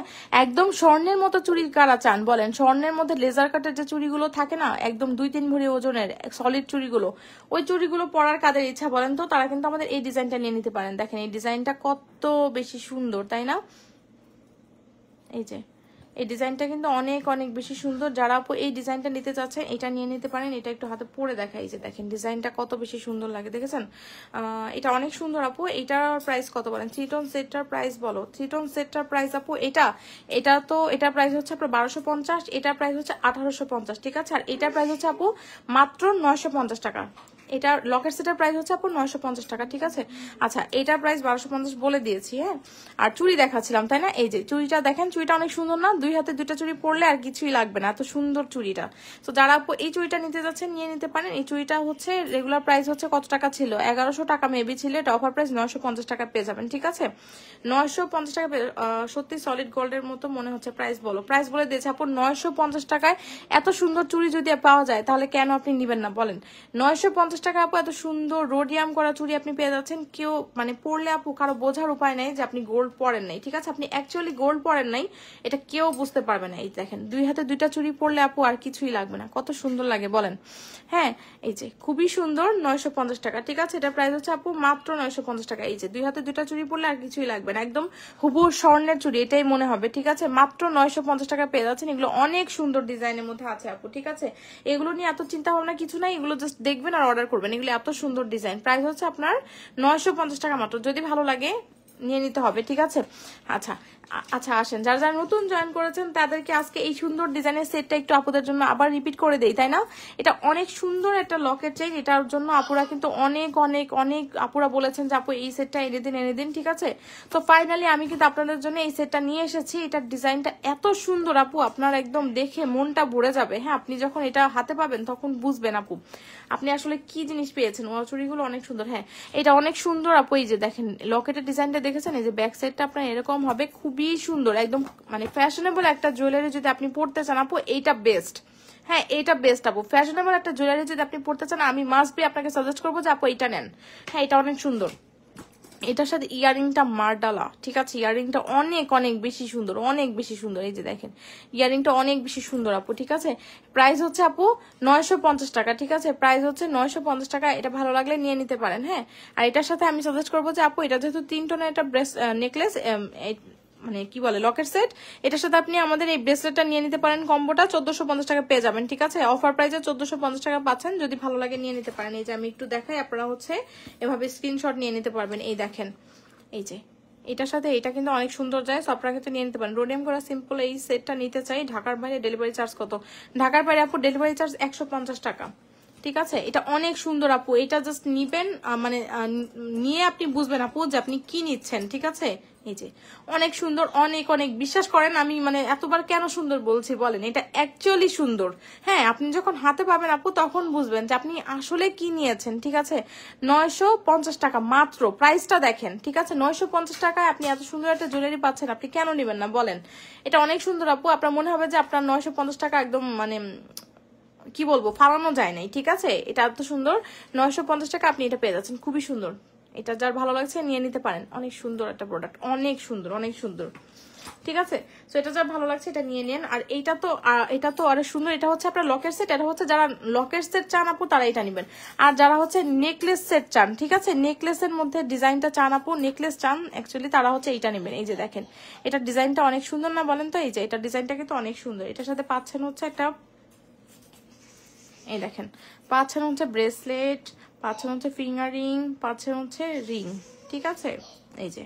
একদম স্বর্ণের মতো চুড়ি কারা চান বলেন। স্বর্ণের মধ্যে লেজার কাটের যে চুড়িগুলো থাকে না, একদম 2-3 ভরি ওজনের সলিড চুড়িগুলো, ওই চুড়িগুলো পরার কাদের ইচ্ছা বলেন তো, তারা কিন্তু আমাদের এই ডিজাইনটা নিয়ে নিতে পারেন। দেখেন এই ডিজাইনটা কত বেশি সুন্দর, তাই না। এই যে এই ডিজাইনটা কিন্তু অনেক অনেক বেশি সুন্দর। যারা আপু এই ডিজাইনটা নিতে চাচ্ছেন এটা নিয়ে নিতে পারেন। এটা একটু হাতে পরে দেখাই, যে দেখেন ডিজাইনটা কত বেশি সুন্দর লাগে, দেখেছেন। এটা অনেক সুন্দর আপু। এটার প্রাইস কত বলেন, 3 টোন সেটটার প্রাইস বলো। 3 টোন সেটটার প্রাইস আপু এটার প্রাইস হচ্ছে আপনার 1250, এটার প্রাইস হচ্ছে 1850, ঠিক আছে। আর এটার প্রাইস হচ্ছে আপু মাত্র 950 টাকা। এটা লকেট সেটার প্রাইস হচ্ছে আপু 950 টাকা, ঠিক আছে। আচ্ছা এটার প্রাইস 1250 বলে দিয়েছি। হ্যাঁ আর চুড়ি দেখাচ্ছিলাম, তাই না। এই যে চুড়িটা দেখেন, চুড়িটা অনেক সুন্দর না, 2 হাতে 2টা চুড়ি পরলে আর কিছুই লাগবে না, এত সুন্দর চুড়িটা। তো যারা আপু এই চুড়িটা নিতে যাচ্ছেন নিয়ে নিতে পারেন। এই চুড়িটা হচ্ছে রেগুলার প্রাইস হচ্ছে কত টাকা ছিল, 1100 টাকা মেবি ছিল। এটা অফার প্রাইস 950 টাকা পেয়ে যাবেন, ঠিক আছে। 950 টাকা। সত্যি সলিড গোল্ডের মতো মনে হচ্ছে। প্রাইস বলো, প্রাইস বলে দিয়েছে আপু 950 টাকায়। এত সুন্দর চুড়ি যদি পাওয়া যায় তাহলে কেন আপনি নিবেন না বলেন। 950 টাকা আপু এত সুন্দর রোডিয়াম করা চুড়ি আপনি পেয়ে যাচ্ছেন। কেউ মানে পরলে আপু কারো বোঝার উপায় নেই যে আপনি গোল্ড পরেন নাই, ঠিক আছে? আপনি অ্যাকচুয়ালি গোল্ড পরেন নাই, এটা কেউ বুঝতে পারবে না। এই দেখেন, 2 হাতে 2টা চুড়ি পরলে আপু আর কিছুই লাগবে না। কত সুন্দর লাগে বলেন? হ্যাঁ, এই যে খুবই সুন্দর, 950 টাকা, ঠিক আছে? এটা প্রাইস হচ্ছে আপু মাত্র 950 টাকা। এই যে 2 হাতে 2টা চুড়ি পরলে আর কিছুই লাগবে না, একদম হুবহু স্বর্ণের চুড়ি এটাই মনে হবে, ঠিক আছে? মাত্র 950 টাকা পেয়ে যাচ্ছেন। এগুলো অনেক সুন্দর ডিজাইনের মধ্যে আছে আপু, ঠিক আছে? এগুলো নিয়ে এত চিন্তা ভাবনা কিছু নাই, এগুলো জাস্ট দেখবেন আর অর্ডার করবেন। এগুলো এত সুন্দর ডিজাইন, প্রাইস হচ্ছে আপনার 950 টাকা মাত্র। যদি ভালো লাগে নিয়ে নিতে হবে, ঠিক আছে? আচ্ছা আচ্ছা, আসেন যারা যারা নতুন জয়েন করেছেন তাদেরকে আজকে এই সুন্দর ডিজাইনের সেটটা একটু আপুদের জন্য আবার রিপিট করে দেই, তাই না? এটা অনেক সুন্দর একটা লকেট চেইন, এটার জন্য আপুরা কিন্তু অনেক অনেক অনেক আপুরা বলেছেন যে আপু এই সেটটা এনে দিন, ঠিক আছে? তো ফাইনালি আমি কিন্তু আপনাদের জন্য এই সেটটা নিয়ে এসেছি। এটার ডিজাইনটা এত সুন্দর আপু, আপনার একদম দেখে মনটা ভরে যাবে। হ্যাঁ, আপনি যখন এটা হাতে পাবেন তখন বুঝবেন আপু আপনি আসলে কি জিনিস পেয়েছেন। চুড়িগুলো অনেক সুন্দর। হ্যাঁ, এটা অনেক সুন্দর আপু। এই যে দেখেন লকেটের ডিজাইনটা দেখেছেন, এই যে ব্যাক সাইডটা আপনার এরকম হবে, খুবই সুন্দর, একদম মানে ফ্যাশনেবল একটা জুয়েলারি যদি আপনি পড়তে চান আপু এইটা বেস্ট। হ্যাঁ, এটা বেস্ট আপু, ফ্যাশনেবল একটা জুয়েলারি যদি আপনি পড়তে চান আমি মাস্ট বি আপনাকে সাজেস্ট করবো যে আপু এইটা নেন। হ্যাঁ, এটা অনেক সুন্দর। এটার সাথে ইয়ারিংটা মারডালা, ঠিক আছে? ইয়ারিংটা অনেক অনেক বেশি সুন্দর, অনেক বেশি সুন্দর। এই যে দেখেন ইয়ারিংটা অনেক বেশি সুন্দর আপু, ঠিক আছে? প্রাইস হচ্ছে আপু 950 টাকা, ঠিক আছে? প্রাইস হচ্ছে 950 টাকা। এটা ভালো লাগলে নিয়ে নিতে পারেন। হ্যাঁ, আর এটার সাথে আমি সাজেস্ট করবো যে আপু এটা যেহেতু 3 টোনের একটা নেকলেস, মানে কি বলে লকেট সেট, এটার সাথে আপনি আমাদের এই ব্রেসলেটটা নিয়ে নিতে পারেন। কম্বোটা 1450 টাকা পেয়ে যাবেন, ঠিক আছে? অফার প্রাইসে 1450 টাকা পাচ্ছেন। যদি ভালো লাগে নিয়ে নিতে পারেন। এই যে আমি একটু দেখাই, আপনারা হচ্ছে এভাবে স্ক্রিনশট নিয়ে নিতে পারবেন। এই দেখেন, এই যে এটার সাথে এটা কিন্তু অনেক সুন্দর যায়, সো আপনারা কিন্তু নিয়ে নিতে পারেন। রোডিয়াম করা সিম্পল এই সেটটা নিতে চাই। ঢাকার বাইরে ডেলিভারি চার্জ কত? ঢাকার বাইরে আপু ডেলিভারি চার্জ 150 টাকা, ঠিক আছে? এটা অনেক সুন্দর আপু, এটা জাস্ট নিবেন, মানে নিয়ে আপনি বুঝবেন আপু যে আপনি কি নিচ্ছেন, ঠিক আছে? এই যে অনেক সুন্দর, অনেক অনেক, বিশ্বাস করেন আমি মানে এতবার কেন সুন্দর বলছি বলেন, এটা অ্যাকচুয়ালি সুন্দর। হ্যাঁ, আপনি যখন হাতে পাবেন আপু তখন বুঝবেন যে আপনি আসলে কি নিয়েছেন, ঠিক আছে? 950 টাকা মাত্র, প্রাইসটা দেখেন, ঠিক আছে? 950 টাকায় আপনি এত সুন্দর একটা জুয়েলারি পাচ্ছেন, আপনি কেন নিবেন না বলেন? এটা অনেক সুন্দর আপু। আপনার মনে হবে যে আপনার 950 টাকা একদম মানে কি বলবো ফালানো যায় নাই, ঠিক আছে? এটা এত সুন্দর, 950 টাকা আপনি এটা পেয়ে যাচ্ছেন, খুবই সুন্দর। এটা যার ভালো লাগছে নিয়ে নিতে পারেন। অনেক সুন্দর একটা প্রোডাক্ট, অনেক সুন্দর, অনেক সুন্দর, ঠিক আছে? তো এটা যার ভালো লাগছে এটা নিয়ে নেন। আর এটা তো অনেক সুন্দর। এটা হচ্ছে আপনার লকেট সেট, এটা হচ্ছে যারা লকেট সেট চান আপু তারা এটা নেবেন। আর যারা হচ্ছে নেকলেস সেট চান, ঠিক আছে, নেকলেসের মধ্যে ডিজাইনটা চান আপু, নেকলেস চান অ্যাকচুয়ালি, তারা হচ্ছে এইটা নেবেন। এই যে দেখেন এটার ডিজাইনটা অনেক সুন্দর না বলেন তো? এই যে এটার ডিজাইনটা কিন্তু অনেক সুন্দর। এটার সাথে পাচ্ছেন হচ্ছে একটা, এই দেখেন পাচ্ছেন হচ্ছে ব্রেসলেট, পাচ্ছেন হচ্ছে ফিঙ্গারিং, পাচ্ছেন হচ্ছে রিং, ঠিক আছে? এই যে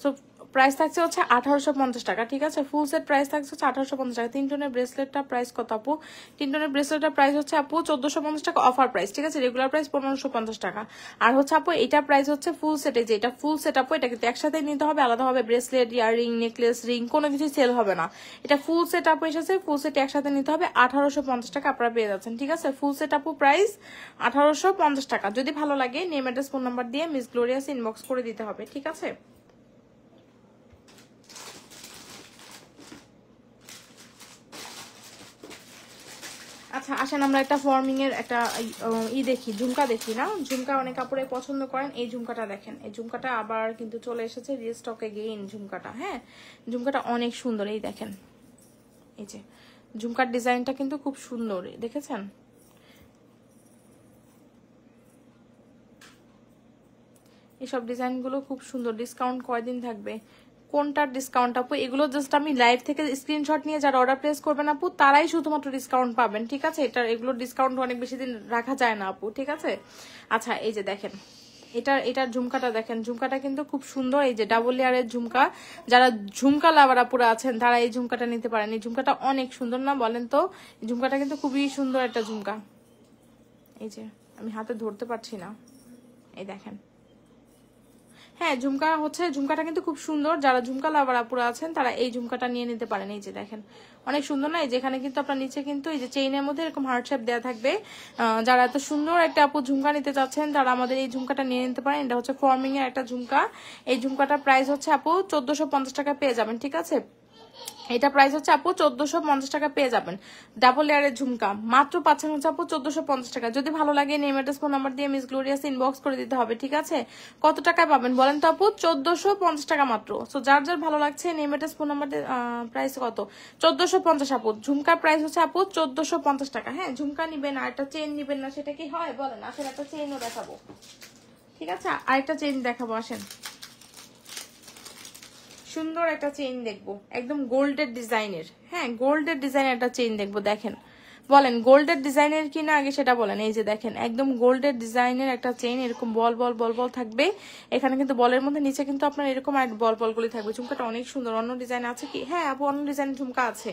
সো প্রাইস থাকছে হচ্ছে 1850 টাকা, ঠিক আছে? ফুল সেট প্রাইস থাকছে হচ্ছে 1850 টাকা। 3 টোনের ব্রেসলেটটা প্রাইস কত আপু? 3 টোনের ব্রেসলেটটা প্রাইস হচ্ছে আপু 1450 টাকা অফার প্রাইস, ঠিক আছে? রেগুলার প্রাইস 1550 টাকা। আর হচ্ছে আপু এটা প্রাইস হচ্ছে ফুল সেটে, যে এটা ফুল সেট আপু, এটা কিন্তু একসাথে নিতে হবে, আলাদাভাবে ব্রেসলেট, ইয়াররিং, নেকলেস, রিং কোনো কিছু সেল হবে না। এটা ফুল সেট আপু এসেছে, ফুল সেট একসাথে নিতে হবে, 1850 টাকা আপনারা পেয়ে যাচ্ছেন, ঠিক আছে? ফুল সেট আপু প্রাইস 1850 টাকা। যদি ভালো লাগে নেম, অ্যাড্রেস, ফোন নাম্বার দিয়ে মিস গ্লোরিয়াস ইনবক্স করে দিতে হবে, ঠিক আছে? আচ্ছা আসেন আমরা একটা ফর্মিং এর একটা দেখি, ঝুমকা দেখি না? ঝুমকা অনেক কাপড়ে পছন্দ করেন। এই ঝুমকাটা দেখেন, এই ঝুমকাটা আবার কিন্তু চলে এসেছে রিস্টকে গেইন ঝুমকাটা। হ্যাঁ, ঝুমকাটা অনেক সুন্দর। এই দেখেন, এই যে ঝুমকার ডিজাইনটা কিন্তু খুব সুন্দর, দেখেছেন? এইসব ডিজাইনগুলো খুব সুন্দর। ডিসকাউন্ট কয়দিন থাকবে? কোনটার ডিসকাউন্ট আপু? এগুলো জাস্ট আমি লাইভ থেকে স্ক্রিনশট নিয়ে যারা অর্ডার প্লেস করবেন আপু তারাই শুধুমাত্র ডিসকাউন্ট পাবেন, ঠিক আছে? এগুলোর ডিসকাউন্ট অনেক বেশি দিন রাখা যায় না আপু, ঠিক আছে? আচ্ছা এই যে দেখেন এটার ঝুমকাটা দেখেন, ঝুমকাটা কিন্তু খুব সুন্দর। এই যে ডাবল লেয়ারের ঝুমকা, যারা ঝুমকা লাভার আপুরা আছেন তারা এই ঝুমকাটা নিতে পারেন। এই ঝুমকাটা অনেক সুন্দর না বলেন তো? ঝুমকাটা কিন্তু খুবই সুন্দর একটা ঝুমকা। এই যে আমি হাতে ধরতে পারছি না, এই দেখেন। হ্যাঁ, ঝুমকাটা কিন্তু খুব সুন্দর। যারা ঝুমকা লাভার আপুরা আছেন তারা এই ঝুমকাটা নিয়ে নিতে পারেন। এই যে দেখেন অনেক সুন্দর না? এই যেখানে কিন্তু আপনার নিচে কিন্তু এই যে চেইনের মধ্যে এরকম হার্ট শেপ দেওয়া থাকবে। যারা এত সুন্দর একটা আপু ঝুমকা নিতে চাচ্ছেন তারা আমাদের এই ঝুমকাটা নিয়ে নিতে পারেন। এটা হচ্ছে ফর্মিং এর একটা ঝুমকা। এই ঝুমকাটার প্রাইস হচ্ছে আপু 1450 টাকা পেয়ে যাবেন, ঠিক আছে? এটা প্রাইস হচ্ছে আপু 1450 টাকা পেয়ে যাবেন। ডাবল লেয়ারের ঝুমকা মাত্র পাচ্ছেন হচ্ছে আপু 1450 টাকা। যদি ভালো লাগে নেম অ্যাড্রেস ফোন নাম্বার দিয়ে মিস গ্লোরিয়াস ইনবক্স করে দিতে হবে, ঠিক আছে? কত টাকায় পাবেন বলেন তো আপু? 1450 টাকা মাত্র। সো যার যার ভালো লাগছে নেম অ্যাড্রেস ফোন নাম্বার দিয়ে প্রাইস কত? 1450 আপু। ঝুমকার প্রাইস হচ্ছে আপু 1450 টাকা। হ্যাঁ, ঝুমকা নিবেন আর একটা চেইন নিবেন না, সেটা কি হয় বলেন? আসলে একটা চেইনও দেখাবো, ঠিক আছে? আরেকটা চেইন দেখাবো, আসেন। সুন্দর একটা চেইন দেখবো, একদম গোল্ডের ডিজাইনের। হ্যাঁ, গোল্ডের ডিজাইনের একটা চেইন দেখবো। দেখেন, বলেন গোল্ডের ডিজাইনের কিনা আগে সেটা বলেন। এই যে দেখেন, একদম গোল্ডের ডিজাইনের একটা চেইন, এরকম বল বল বল বল থাকবে। এখানে কিন্তু বলের মধ্যে নিচে কিন্তু আপনার এরকম বল বলগুলি থাকবে। ঝুমকাটা অনেক সুন্দর। অন্য ডিজাইন আছে কি? হ্যাঁ আপু, অন্য ডিজাইনের ঝুমকা আছে।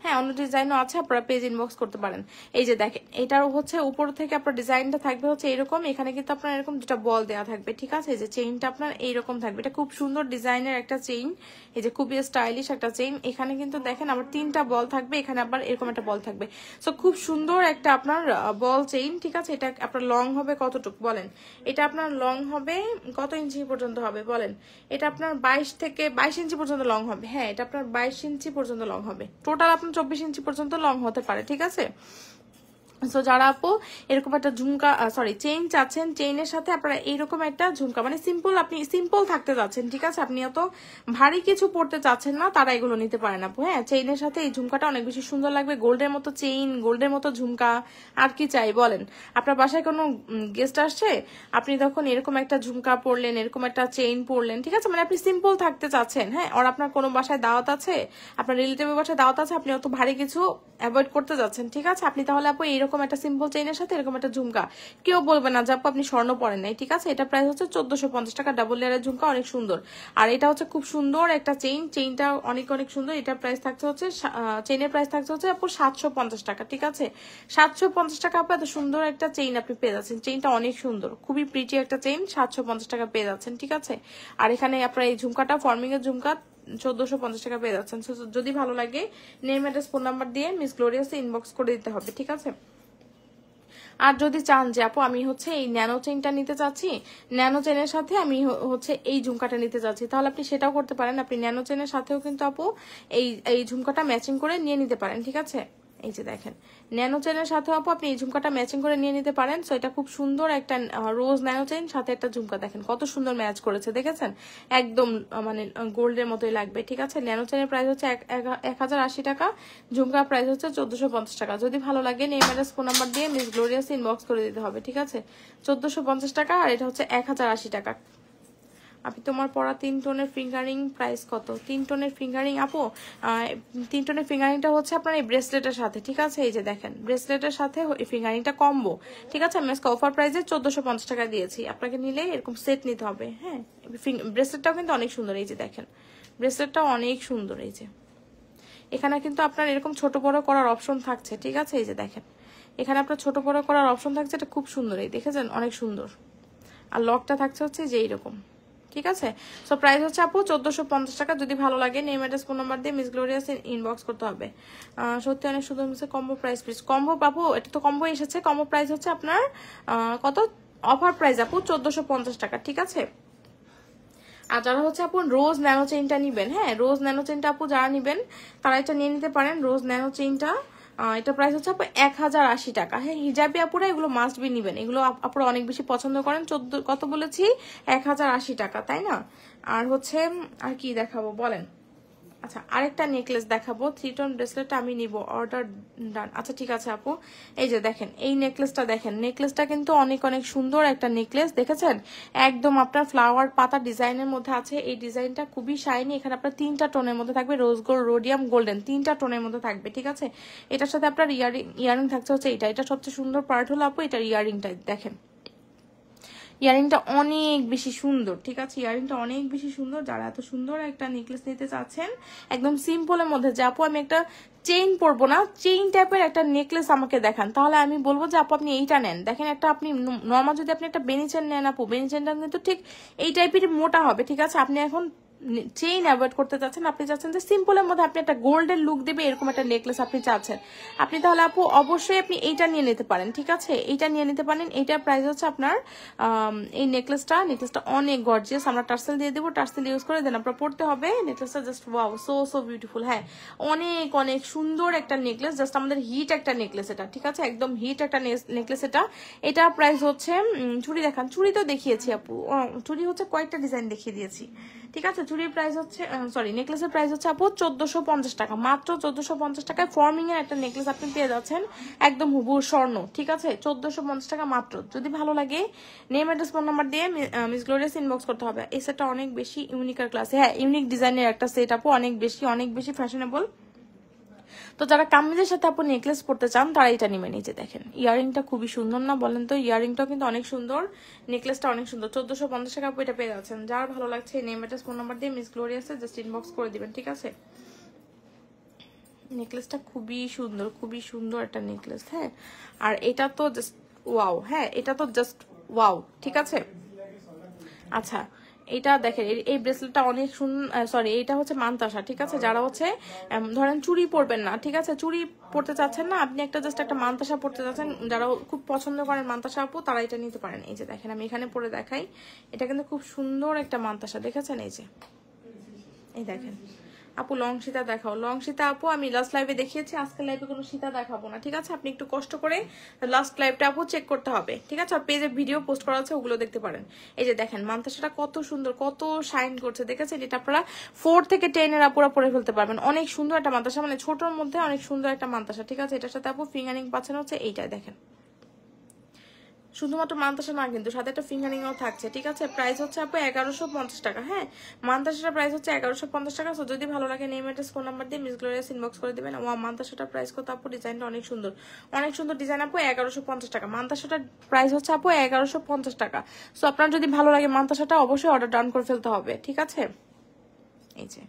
হ্যাঁ, অন্য ডিজাইনও আছে, আপনারা পেজ ইনবক্স করতে পারেন। এই যে দেখেন, এটাও হচ্ছে উপর থেকে আপনার ডিজাইনটা থাকবে হচ্ছে এরকম। এখানে কিন্তু আপনার এরকম দুটা বল দেওয়া থাকবে, ঠিক আছে? এই যে চেইনটা আপনার এইরকম থাকবে। এটা খুব সুন্দর ডিজাইনের একটা চেইন। এই যে খুবই স্টাইলিশ একটা চেইন। এখানে কিন্তু দেখেন আবার 3টা বল থাকবে, এখানে আবার এরকম একটা বল থাকবে। সো খুব সুন্দর একটা আপনার বল চেইন, ঠিক আছে? এটা আপনার লং হবে কতটুকু বলেন? এটা আপনার লং হবে কত ইঞ্চি পর্যন্ত হবে বলেন? এটা আপনার 22 ইঞ্চি পর্যন্ত লং হবে। হ্যাঁ, এটা আপনার 22 ইঞ্চি পর্যন্ত লং হবে। টোটাল আপনার 24 ইঞ্চি পর্যন্ত লং হতে পারে, ঠিক আছে? সো যারা আপু এরকম একটা ঝুমকা চেইন চাচ্ছেন, চেইনের সাথে আপনারা এইরকম একটা ঝুমকা, মানে সিম্পল, আপনি সিম্পল থাকতে চাচ্ছেন, ঠিক আছে? আপনি অত ভারী কিছু পড়তে চাচ্ছেন না, তারা এগুলো নিতে পারেন আপু। হ্যাঁ, চেইনের সাথে এই ঝুমকাটা অনেক বেশি সুন্দর লাগবে। গোল্ডের মতো চেইন, গোল্ডের মতো ঝুমকা, আর কি চাই বলেন? আপনার বাসায় কোনো গেস্ট আসছে, আপনি তখন এরকম একটা ঝুমকা পরলেন, এরকম একটা চেইন পরলেন, ঠিক আছে? মানে আপনি সিম্পল থাকতে চাচ্ছেন। হ্যাঁ, আর আপনার কোনো বাসায় দাওয়াত আছে, আপনার রিলেটিভের বাসায় দাওয়াত আছে, আপনি অত ভারী কিছু অ্যাভয়েড করতে যাচ্ছেন, ঠিক আছে? আপনি তাহলে আপু এরকম একটা সিম্পল চেইনের সাথে এরকম একটা ঝুমকা, কেউ বলবে না যে আপু আপনি স্বর্ণ পরেন নাই, ঠিক আছে? এটা প্রাইস হচ্ছে 1450 টাকা। ডাবল লেয়ারের ঝুমকা, অনেক সুন্দর। আর এটা হচ্ছে খুব সুন্দর একটা চেইন, চেইনটা অনেক অনেক সুন্দর। এটার প্রাইস থাকছে হচ্ছে চেইনের প্রাইস থাকছে হচ্ছে আপু 750 টাকা, ঠিক আছে? 750 টাকা আপু এত সুন্দর একটা চেইন আপনি পেয়ে যাচ্ছেন। চেইনটা অনেক সুন্দর, খুবই প্রিটি একটা চেইন, 750 টাকা পেয়ে যাচ্ছেন, ঠিক আছে? আর এখানে আপনার এই ঝুমকাটা ফর্মিং এর ঝুমকা 1450 টাকা পেয়ে যাচ্ছেন। যদি ভালো লাগে নেম অ্যাড্রেস ফোন নাম্বার দিয়ে মিস গ্লোরিয়াসে ইনবক্স করে দিতে হবে, ঠিক আছে? আর যদি চান যে আপু আমি হচ্ছে এই ন্যানো চেইনটা নিতে চাচ্ছি, ন্যানো চেইনের সাথে আমি হচ্ছে এই ঝুমকাটা নিতে চাচ্ছি, তাহলে আপনি সেটাও করতে পারেন। আপনি ন্যানো চেইনের সাথেও কিন্তু আপু এই ঝুমকাটা ম্যাচিং করে নিয়ে নিতে পারেন, ঠিক আছে? এই যে দেখেন, ন্যানো চেইনের সাথে আপু আপনি এই ঝুমকাটা ম্যাচিং করে নিয়ে নিতে পারেন। সো এটা খুব সুন্দর একটা রোজ ন্যানো চেইন, সাথে একটা ঝুমকা, দেখেন কত সুন্দর ম্যাচ করেছে, দেখেছেন? একদম মানে গোল্ডের মতোই লাগবে, ঠিক আছে? ন্যানো চেইনের প্রাইস হচ্ছে 1080 টাকা। ঝুমকার প্রাইস হচ্ছে 1450 টাকা। যদি ভালো লাগে নেম অ্যাড্রেস ফোন নাম্বার দিয়ে মিস গ্লোরিয়াস ইনবক্স করে দিতে হবে, ঠিক আছে? 1450 টাকা, আর এটা হচ্ছে 1080 টাকা। আপনি তোমার পরা 3 টোনের ফিঙ্গারিং প্রাইস কত? 3 টোনের ফিঙ্গারিং আপু, 3 টোনের ফিঙ্গারিংটা হচ্ছে আপনার এই ব্রেসলেটের সাথে, ঠিক আছে? এই যে দেখেন, ব্রেসলেটের সাথে এই ফিঙ্গারিংটা কম্বো, ঠিক আছে? আমি আজকে অফার প্রাইসে 1450 টাকা দিয়েছি। আপনাকে নিলে এরকম সেট নিতে হবে। হ্যাঁ, ব্রেসলেটটাও কিন্তু অনেক সুন্দর। এই যে দেখেন, ব্রেসলেটটাও অনেক সুন্দর। এই যে এখানে কিন্তু আপনার এরকম ছোট বড় করার অপশন থাকছে, ঠিক আছে? এই যে দেখেন, এখানে আপনার ছোট বড় করার অপশন থাকছে, এটা খুব সুন্দর। এই দেখেছেন, অনেক সুন্দর। আর লকটা থাকছে হচ্ছে যে এইরকম, ঠিক আছে? সো প্রাইস হচ্ছে আপু 1450 টাকা। যদি ভালো লাগে নেম অ্যাড্রেস ফোন নাম্বার দিয়ে মিস গ্লোরিয়াস ইনবক্স করতে হবে। সত্যি অনেক সুন্দর মিসে কম্বো প্রাইস প্লিজ। কম্বো পাবো, এটা তো কম্বো এসেছে। কম্বো প্রাইস হচ্ছে আপনার কত? অফার প্রাইস আপু 1450 টাকা, ঠিক আছে? আর যারা হচ্ছে আপু রোজ ন্যানো চেইনটা নিবেন, হ্যাঁ, রোজ ন্যানো চেইনটা আপু যারা নিবেন তারা এটা নিয়ে নিতে পারেন। রোজ ন্যানো চেইনটা এটা প্রাইস হচ্ছে আপু 1080 টাকা। হ্যাঁ, হিজাবি আপুরা এগুলো মাস্ট বি নিবেন, এগুলো আপুরা অনেক বেশি পছন্দ করেন। কত বলেছি? 1080 টাকা, তাই না? আর হচ্ছে আর কি দেখাবো বলেন? আচ্ছা, আরেকটা নেকলেস দেখাবো। 3 টোন ব্রেসলেটটা আমি নিব, অর্ডার ডান। আচ্ছা ঠিক আছে আপু, এই যে দেখেন এই নেকলেসটা, দেখেন নেকলেসটা কিন্তু অনেক অনেক সুন্দর একটা নেকলেস, দেখেছেন? একদম আপনার ফ্লাওয়ার পাতা ডিজাইনের মধ্যে আছে। এই ডিজাইনটা খুবই শাইনি। এখানে আপনার 3টা টোনের মধ্যে থাকবে, রোজ গোল্ড, রোডিয়াম, গোল্ডেন, 3টা টোনের মধ্যে থাকবে, ঠিক আছে? এটার সাথে আপনার ইয়ারিং থাকছে হচ্ছে এটা সবচেয়ে সুন্দর পার্ট হলো আপু এটার ইয়ারিংটা। দেখেন ইয়ারিংটা অনেক বেশি সুন্দর, ঠিক আছে? ইয়ারিংটা অনেক বেশি সুন্দর। যারা এত সুন্দর একটা নেকলেস নিতে চাচ্ছেন একদম সিম্পলের মধ্যে, যে আপু আমি একটা চেইন পরবো না, চেইন টাইপের একটা নেকলেস আমাকে দেখান, তাহলে আমি বলবো যে আপু আপনি এইটা নেন। দেখেন একটা আপনি নর্মাল যদি আপনি একটা বেনি চেন নেন আপু, বেনি চেনটা কিন্তু ঠিক এই টাইপের মোটা হবে, ঠিক আছে? আপনি এখন চেইন অ্যাভয়েড করতে চাচ্ছেন, আপনি চাচ্ছেন যে সিম্পলের মধ্যে আপনি একটা গোল্ডের লুক দেবে এরকম একটা নেকলেস আপনি চাচ্ছেন, আপনি তাহলে আপু অবশ্যই আপনি এইটা নিয়ে নিতে পারেন। ঠিক আছে, এইটা নিয়ে নিতে পারেন। এইটার প্রাইস হচ্ছে আপনার এই নেকলেসটা অনেক গর্জিয়াস। আমরা টার্সেল দিয়ে দেবো, টার্সেল ইউজ করে দেন আপনার পড়তে হবে। নেকলেসটা just wow, so so beautiful. হ্যাঁ, অনেক অনেক সুন্দর একটা নেকলেস, জাস্ট আমাদের হিট একটা নেকলেস এটা। ঠিক আছে, একদম হিট একটা নেকলেস এটা। এটা প্রাইস হচ্ছে চুড়ি দেখান, চুড়ি তো দেখিয়েছি আপু, চুড়ি হচ্ছে কয়েকটা ডিজাইন দেখিয়ে দিয়েছি। ঠিক আছে, চুড়ির প্রাইস হচ্ছে সরি নেকলেসের প্রাইস হচ্ছে আপু 1450 টাকা, মাত্র 1450 টাকায় ফর্মিং এর একটা নেকলেস আপনি পেয়ে যাচ্ছেন, একদম হুবহু স্বর্ণ। ঠিক আছে, 1450 টাকা মাত্র। যদি ভালো লাগে নেম অ্যাড্রেস ফোন নাম্বার দিয়ে মিস গ্লোরিয়াস ইনবক্স করতে হবে। এই সেটটা অনেক বেশি ইউনিক আর ক্লাসে, হ্যাঁ ইউনিক ডিজাইনের একটা সেট আপু, অনেক বেশি ফ্যাশনেবল। তো যারা কামিজের সাথে আপনি নেকলেস পড়তে চান তারা এটা নেবেন। এই যে দেখেন ইয়ারিংটা খুবই সুন্দর না বলেন তো, ইয়ারিংটাও কিন্তু অনেক সুন্দর, নেকলেসটা অনেক সুন্দর। 1450 টাকা আপু এটা পেয়ে যাচ্ছেন। যার ভালো লাগছে নেম অ্যাড্রেস ফোন নাম্বার দিয়ে মিস গ্লোরিয়াসে জাস্ট ইনবক্স করে দিবেন। ঠিক আছে, নেকলেসটা খুবই সুন্দর একটা নেকলেস। হ্যাঁ, আর এটা তো জাস্ট ওয়াও। হ্যাঁ, এটা তো জাস্ট ওয়াও। ঠিক আছে, আচ্ছা এটা দেখেন এই ব্রেসলেটটা অনেক সরি এটা হচ্ছে মানতাসা। ঠিক আছে, যারা হচ্ছে ধরেন চুড়ি পরবেন না, ঠিক আছে চুড়ি পরতে চাচ্ছেন না, আপনি একটা জাস্ট একটা মানতাসা পরতে চাচ্ছেন, যারা খুব পছন্দ করেন মানতাসা আপু তারা এটা নিতে পারেন। এই যে দেখেন আমি এখানে পরে দেখাই, এটা কিন্তু খুব সুন্দর একটা মানতাসা, দেখেছেন? এই যে এই দেখেন আপু লং সীতা দেখাও। লং সীতা আপু আমি লাস্ট লাইভে দেখিয়েছি, আজকে লাইভে কোনো সীতা দেখাবো না। ঠিক আছে, আপনি একটু কষ্ট করে লাস্ট লাইভটা আপু চেক করতে হবে। ঠিক আছে, আর পেজে ভিডিও পোস্ট করা আছে ওগুলো দেখতে পারেন। এই যে দেখেন মানতাসাটা কত সুন্দর, কত শাইন করছে, দেখেছেন? এটা আপনারা 4 থেকে 10 এর আপুরা পরে ফেলতে পারবেন। অনেক সুন্দর একটা মানতাসা, মানে ছোটর মধ্যে অনেক সুন্দর একটা মানতাসা। ঠিক আছে, এটার সাথে আপু ফিঙ্গারিং পাচ্ছেন হচ্ছে এইটাই দেখেন, শুধুমাত্র মানতাসা না কিন্তু সাথে একটা ফিঙ্গারিংও থাকছে। ঠিক আছে, প্রাইস হচ্ছে আপু 1150 টাকা। হ্যাঁ, মানতাসাটার প্রাইস হচ্ছে 1150 টাকা। সো যদি ভালো লাগে নেম অ্যাড্রেস ফোন নাম্বার দিয়ে মিস গ্লোরিয়াস ইনবক্স করে দিবেন। ও মানতাসাটার প্রাইস কত আপু? ডিজাইনটা অনেক সুন্দর ডিজাইন আপু, 1150 টাকা। মানতাসাটার প্রাইস হচ্ছে আপু 1150 টাকা। সো আপনার যদি ভালো লাগে মানতাসাটা অবশ্যই অর্ডার ডান করে ফেলতে হবে। ঠিক আছে, এই যে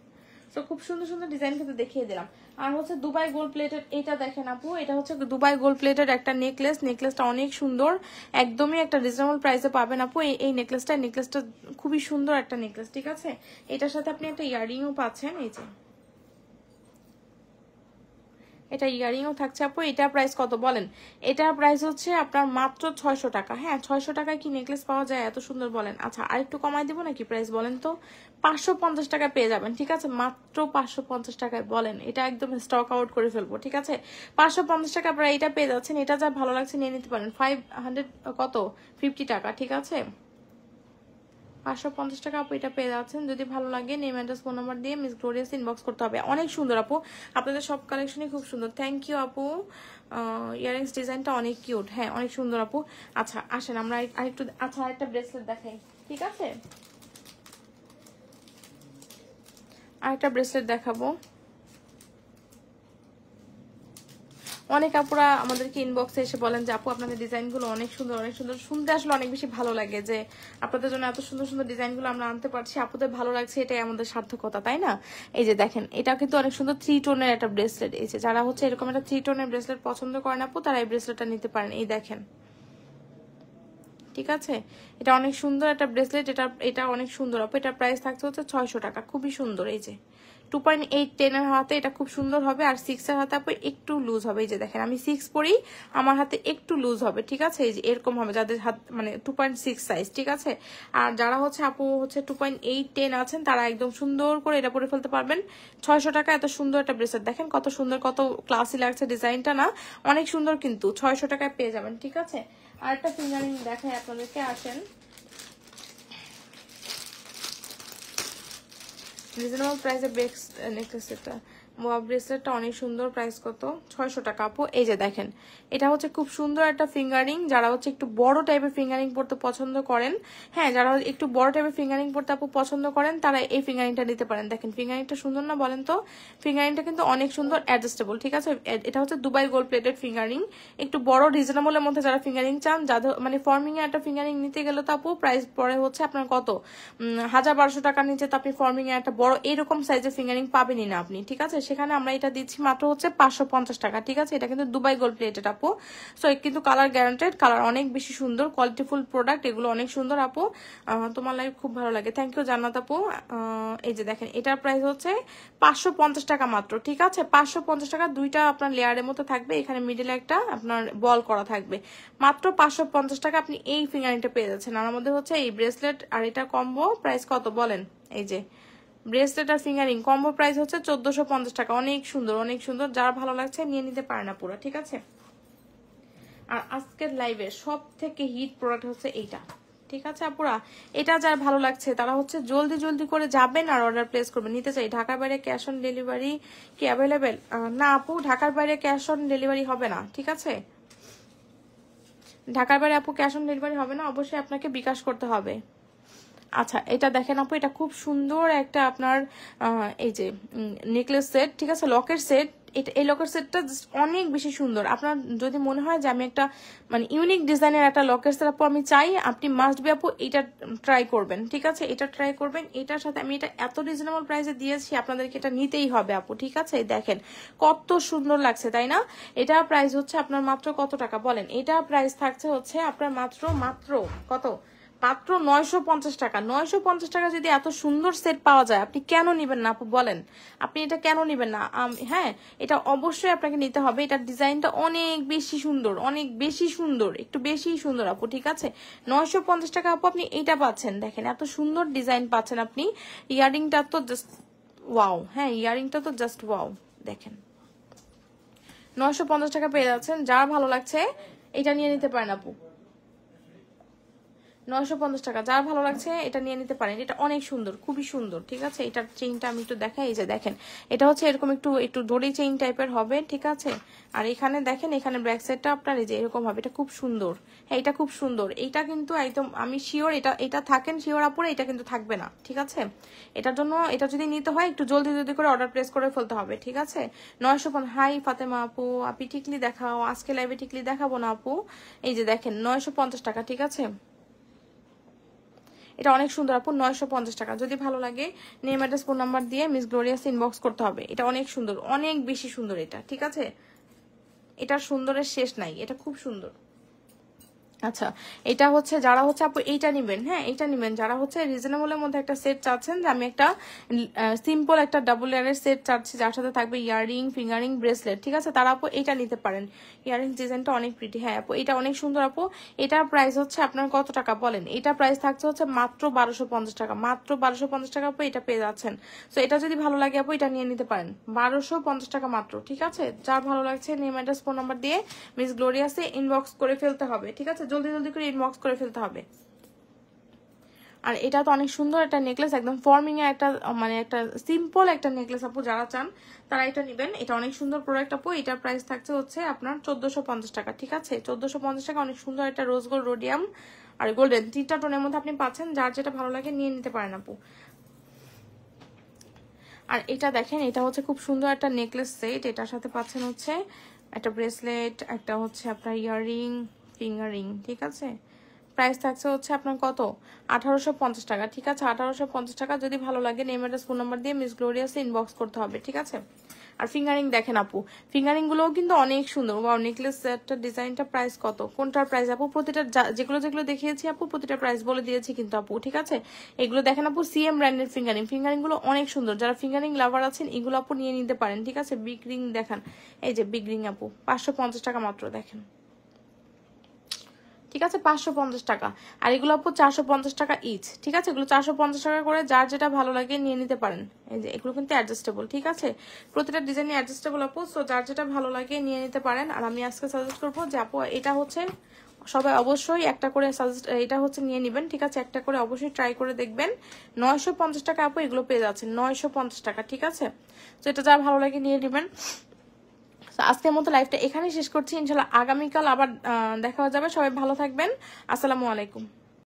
তো খুব সুন্দর ডিজাইন কিন্তু দেখিয়ে দিলাম। আর হচ্ছে দুবাই গোল্ড প্লেটেড, এটা দেখেন আপু, এটা হচ্ছে দুবাই গোল্ড প্লেটেড একটা নেকলেসটা অনেক সুন্দর, একদমই একটা রিজনেবল প্রাইসে পাবেন আপু এই নেকলেসটা খুবই সুন্দর একটা নেকলেস। ঠিক আছে, এটার সাথে আপনি একটা ইয়ারিংও পাচ্ছেন। এই যে এটা ইয়ারিংও থাকছে আপু। এটা প্রাইস কত বলেন? এটার প্রাইস হচ্ছে আপনার মাত্র 600 টাকা। হ্যাঁ, 600 টাকায় কি নেকলেস পাওয়া যায় এত সুন্দর বলেন? আচ্ছা আরেকটু কমাই দেবো নাকি প্রাইস বলেন তো? 550 টাকা পেয়ে যাবেন। ঠিক আছে, মাত্র 550 টাকায় বলেন, এটা একদম স্টক আউট করে ফেলবো। ঠিক আছে, 550 টাকা আপনারা এটা পেয়ে যাচ্ছেন। এটা যা ভালো লাগছে নিয়ে নিতে পারেন। 500 কত 50 টাকা। ঠিক আছে, 550 টাকা আপু এটা পেয়ে যাচ্ছেন। যদি ভালো লাগে নেম অ্যাড্রেস ফোন নাম্বার দিয়ে মিস গ্লোরিয়াস ইনবক্স করতে হবে। অনেক সুন্দর আপু, আপনাদের সব কালেকশনই খুব সুন্দর। থ্যাংক ইউ আপু। ইয়ারিংস ডিজাইনটা অনেক কিউট। হ্যাঁ, অনেক সুন্দর আপু। আচ্ছা আসেন আমরা আরেকটু, আচ্ছা আরেকটা ব্রেসলেট দেখাই। ঠিক আছে, আরেকটা ব্রেসলেট দেখাবো। অনেক আপুরা আমাদেরকে ইনবক্সে এসে বলেন যে আপু আপনাদের ডিজাইনগুলো অনেক সুন্দর শুনতে আসলে অনেক বেশি ভালো লাগে যে আপনাদের জন্য এত সুন্দর ডিজাইনগুলো আমরা আনতে পারছি, আপুদের ভালো লাগছে, এটাই আমাদের সার্থকতা, তাই না? এই যে দেখেন এটা কিন্তু অনেক সুন্দর 3 টোনের একটা ব্রেসলেট। এই যে যারা হচ্ছে এরকম একটা 3 টোনের ব্রেসলেট পছন্দ করেন আপু তারা এই ব্রেসলেটটা নিতে পারেন। এই দেখেন, ঠিক আছে, এটা অনেক সুন্দর একটা ব্রেসলেট, এটা অনেক সুন্দর আপু। এটার প্রাইস থাকছে হচ্ছে 600 টাকা। খুবই সুন্দর। এই যে 2.8 10 এর হাতে এটা খুব সুন্দর হবে, আর 6 এর হাতে আপু একটু লুজ হবে। এই যে দেখেন আমি 6 পরি, আমার হাতে একটু লুজ হবে। ঠিক আছে, এই যে এরকম হবে যাদের হাত মানে 2.6 সাইজ। ঠিক আছে, আর যারা হচ্ছে আপু হচ্ছে 2.8 10 আছেন তারা একদম সুন্দর করে এটা পরে ফেলতে পারবেন। 600 টাকা এত সুন্দর একটা ব্রেসলেট, দেখেন কত সুন্দর, কত ক্লাসি লাগছে ডিজাইনটা না? অনেক সুন্দর কিন্তু 600 টাকায় পেয়ে যাবেন। ঠিক আছে, আরেকটা ফিঙ্গারিং দেখাই আপনাদেরকে, আসেন। রিজনেবল প্রাইসে নেকলেস এটা ব্রেসলেটটা অনেক সুন্দর। প্রাইস কত? 600 টাকা আপু। এই যে দেখেন এটা হচ্ছে খুব সুন্দর একটা ফিঙ্গারিং, যারা হচ্ছে একটু বড় টাইপের ফিঙ্গারিং পড়তে পছন্দ করেন, হ্যাঁ যারা একটু বড় টাইপের ফিঙ্গারিং পড়তে আপু পছন্দ করেন তারা এই ফিঙ্গারিংটা নিতে পারেন। দেখেন ফিঙ্গারিংটা সুন্দর না বলেন তো? ফিঙ্গারিংটা কিন্তু অনেক সুন্দর, অ্যাডজাস্টেবল। ঠিক আছে, এটা হচ্ছে দুবাই গোল্ড প্লেটেড ফিঙ্গারিং। একটু বড় রিজনেবলের মধ্যে যারা ফিঙ্গারিং চান, যাদের মানে ফর্মিং এ একটা ফিঙ্গারিং নিতে গেলে তো আপু প্রাইস পড়ে হচ্ছে আপনার কত 1000-1200 টাকার নিচে তো আপনি ফর্মিং এ একটা বড় এরকম সাইজের ফিঙ্গারিং পাবেনই না আপনি। ঠিক আছে, সেখানে আমরা এটা দিচ্ছি মাত্র হচ্ছে 550 টাকা, ঠিক আছে। এটা কিন্তু দুবাই গোল্ড প্লেটেড আপু, সো কিন্তু কালার গ্যারান্টেড, কালার অনেক বেশি সুন্দর, কোয়ালিটিফুল প্রোডাক্ট, এগুলো অনেক সুন্দর আপু। তোমার লাইভ খুব ভালো লাগে, থ্যাংক ইউ জান্নাত আপু। এই যে দেখেন এটার প্রাইস হচ্ছে 550 টাকা মাত্র, ঠিক আছে। 550 টাকা, দুইটা আপনার লেয়ারের মতো থাকবে, এখানে মিডিলে একটা আপনার বল করা থাকবে, মাত্র 550 টাকা আপনি এই ফিঙ্গারিংটা পেয়ে যাচ্ছেন। আর আমাদের হচ্ছে এই ব্রেসলেট আর এটা কম্বো প্রাইস কত বলেন? এই যে ব্রেসলেট আর ফিঙ্গারিং কম্বো প্রাইস হচ্ছে 1450 টাকা। অনেক সুন্দর, অনেক সুন্দর, যার ভালো লাগছে নিয়ে নিতে পারে না পুরো, ঠিক আছে। আর আজকের লাইভে সব থেকে হিট প্রোডাক্ট হচ্ছে এইটা, ঠিক আছে আপুরা। এটা যার ভালো লাগছে তারা হচ্ছে জলদি জলদি করে যাবেন আর অর্ডার প্লেস করবেন। নিতে চাই ঢাকার বাইরে ক্যাশ অন ডেলিভারি কি অ্যাভেলেবেল? না আপু, ঢাকার বাইরে ক্যাশ অন ডেলিভারি হবে না, ঠিক আছে। ঢাকার বাইরে আপু ক্যাশ অন ডেলিভারি হবে না, অবশ্যই আপনাকে বিকাশ করতে হবে। আচ্ছা, এটা দেখেন আপু, এটা খুব সুন্দর একটা আপনার এই যে নেকলেস সেট, ঠিক আছে, লকের সেট। এটা এই লকের সেটটা অনেক বেশি সুন্দর। আপনার যদি মনে হয় যে আমি একটা মানে ইউনিক ডিজাইনের একটা লকের সেট আপু আমি চাই, আপনি মাস্ট বি আপু এটা ট্রাই করবেন, ঠিক আছে। এটা ট্রাই করবেন, এটার সাথে আমি এটা এত রিজনেবল প্রাইসে দিয়েছি, আপনাদেরকে এটা নিতেই হবে আপু, ঠিক আছে। দেখেন কত সুন্দর লাগছে, তাই না? এটা প্রাইস হচ্ছে আপনার মাত্র কত টাকা বলেন? এটা প্রাইস থাকছে হচ্ছে আপনার মাত্র কত? মাত্র 950 টাকা। 950 টাকা যদি এত সুন্দর সেট পাওয়া যায়, আপনি কেন নিবেন না আপু বলেন? আপনি এটা কেন নিবেন না? হ্যাঁ, এটা অবশ্যই আপনাকে নিতে হবে। এটার ডিজাইনটা অনেক বেশি সুন্দর, অনেক বেশি সুন্দর, একটু বেশি সুন্দর আপু, ঠিক আছে। 950 টাকা আপু আপনি এইটা পাচ্ছেন, দেখেন এত সুন্দর ডিজাইন পাচ্ছেন আপনি। ইয়ারিংটা তো জাস্ট ওয়াও, হ্যাঁ ইয়ারিংটা তো জাস্ট ওয়াও, দেখেন 950 টাকা পেয়ে যাচ্ছেন। যার ভালো লাগছে এটা নিয়ে নিতে পারেন আপু। 950 টাকা, যার ভালো লাগছে এটা নিয়ে নিতে পারেন। এটা অনেক সুন্দর, খুবই সুন্দর, ঠিক আছে। এটার চেইনটা আমি একটু দেখাই, এই যে দেখেন এটা হচ্ছে এরকম একটু দড়ি চেইন টাইপের হবে, ঠিক আছে। আর এখানে দেখেন, এখানে ব্যাক সাইডটা আপনার এই যে এরকম হবে, এটা খুব সুন্দর। হ্যাঁ, এটা খুব সুন্দর। এইটা কিন্তু একদম আমি শিওর এটা থাকেন শিওর আপুরে, এটা কিন্তু থাকবে না, ঠিক আছে। এটার জন্য এটা যদি নিতে হয় একটু জলদি জলদি করে অর্ডার প্লেস করে ফেলতে হবে, ঠিক আছে। 950। হাই ফাতেমা আপু, আপনি টিকলি দেখাও, আজকে লাইভে টিকলি দেখাবো না আপু। এই যে দেখেন 950 টাকা, ঠিক আছে। এটা অনেক সুন্দর আপু, 950 টাকা। যদি ভালো লাগে নেম অ্যাড্রেস ফোন নাম্বার দিয়ে মিস গ্লোরিয়াস ইনবক্স করতে হবে। এটা অনেক সুন্দর, অনেক বেশি সুন্দর এটা, ঠিক আছে। এটার সুন্দরের শেষ নাই, এটা খুব সুন্দর। আচ্ছা, এটা হচ্ছে যারা হচ্ছে আপু এইটা নিবেন, হ্যাঁ এইটা নিবেন, যারা হচ্ছে রিজনেবলের মধ্যে একটা সেট চাচ্ছেন, যে আমি একটা সিম্পল একটা ডাবল লেয়ারের সেট চাচ্ছি যার সাথে থাকবে ইয়ারিং, ফিঙ্গারিং, ব্রেসলেট, ঠিক আছে, তারা আপু এইটা নিতে পারেন। ইয়ারিং ডিজাইনটা অনেক প্রিটি, হ্যাঁ আপু এটা অনেক সুন্দর আপু। এটার প্রাইস হচ্ছে আপনার কত টাকা বলেন? এটা প্রাইস থাকছে হচ্ছে মাত্র 1250 টাকা, মাত্র 1250 টাকা আপু এটা পেয়ে যাচ্ছেন। তো এটা যদি ভালো লাগে আপু এটা নিয়ে নিতে পারেন, 1250 টাকা মাত্র, ঠিক আছে। যার ভালো লাগছে নেম অ্যাড্রেস ফোন নাম্বার দিয়ে মিস গ্লোরিয়াসে ইনবক্স করে ফেলতে হবে, ঠিক আছে, জলদি জলদি করে ইনবক্স করে ফেলতে হবে। আর এটা তো অনেক সুন্দর একটা নেকলেস, একদম ফর্মিং এ একটা মানে একটা সিম্পল একটা নেকলেস আপু, যারা চান তারা এটা নেবেন। এটা অনেক সুন্দর প্রোডাক্ট আপু। এটার প্রাইস থাকছে হচ্ছে আপনার 1450 টাকা, ঠিক আছে। 1450 টাকা, অনেক সুন্দর একটা রোজ গোল্ড, রোডিয়াম আর গোল্ডেন, তিনটা টোনের মধ্যে আপনি পাচ্ছেন। যার যেটা ভালো লাগে নিয়ে নিতে পারেন আপু। আর এটা দেখেন, এটা হচ্ছে খুব সুন্দর একটা নেকলেস সেট। এটার সাথে পাচ্ছেন হচ্ছে একটা ব্রেসলেট, একটা হচ্ছে আপনার ইয়াররিং, ফিঙ্গারিং, ঠিক আছে। প্রাইস থাকছে হচ্ছে আপনার কত? 1850 টাকা, ঠিক আছে। 1850 টাকা। যদি ভালো লাগে নেম অ্যাড্রেস ফোন নাম্বার দিয়ে মিস গ্লোরিয়াসে ইনবক্স করতে হবে, ঠিক আছে। আর ফিঙ্গারিং দেখেন আপু, ফিঙ্গারিং গুলোও কিন্তু অনেক সুন্দর। ওয়াও, নেকলেস সেটটা ডিজাইনটা প্রাইস কত? কোনটার প্রাইস আপু? প্রতিটা যেগুলো যেগুলো দেখিয়েছি আপু প্রতিটা প্রাইস বলে দিয়েছি কিন্তু আপু, ঠিক আছে। এগুলো দেখেন আপু সিএম ব্র্যান্ডের ফিঙ্গারিং, ফিঙ্গারিং গুলো অনেক সুন্দর। যারা ফিঙ্গারিং লাভার আছেন এগুলো আপু নিয়ে নিতে পারেন, ঠিক আছে। বিগ রিং দেখান, এই যে বিগ রিং আপু 550 টাকা মাত্র, দেখেন, ঠিক আছে, 550 টাকা। আর এগুলো আপু 450 টাকা ইচ, ঠিক আছে। এগুলো 450 টাকা করে, যার যেটা ভালো লাগে নিয়ে নিতে পারেন। এই যে এগুলো কিন্তু অ্যাডজাস্টেবল, ঠিক আছে, প্রতিটা ডিজাইন অ্যাডজাস্টেবল আপু। সো যার যেটা ভালো লাগে নিয়ে নিতে পারেন। আর আমি আজকে সাজেস্ট করবো যে আপু এটা হচ্ছে সবাই অবশ্যই একটা করে সাজেস্ট এটা হচ্ছে নিয়ে নেবেন, ঠিক আছে। একটা করে অবশ্যই ট্রাই করে দেখবেন। 950 টাকা আপু এগুলো পেয়ে যাচ্ছেন, 950 টাকা, ঠিক আছে। তো এটা যার ভালো লাগে নিয়ে নেবেন। আজকের মতো লাইভটা এখানেই শেষ করছি। ইনশাল্লাহ আগামীকাল আবার দেখা যাবে। সবাই ভালো থাকবেন। আসসালামু আলাইকুম।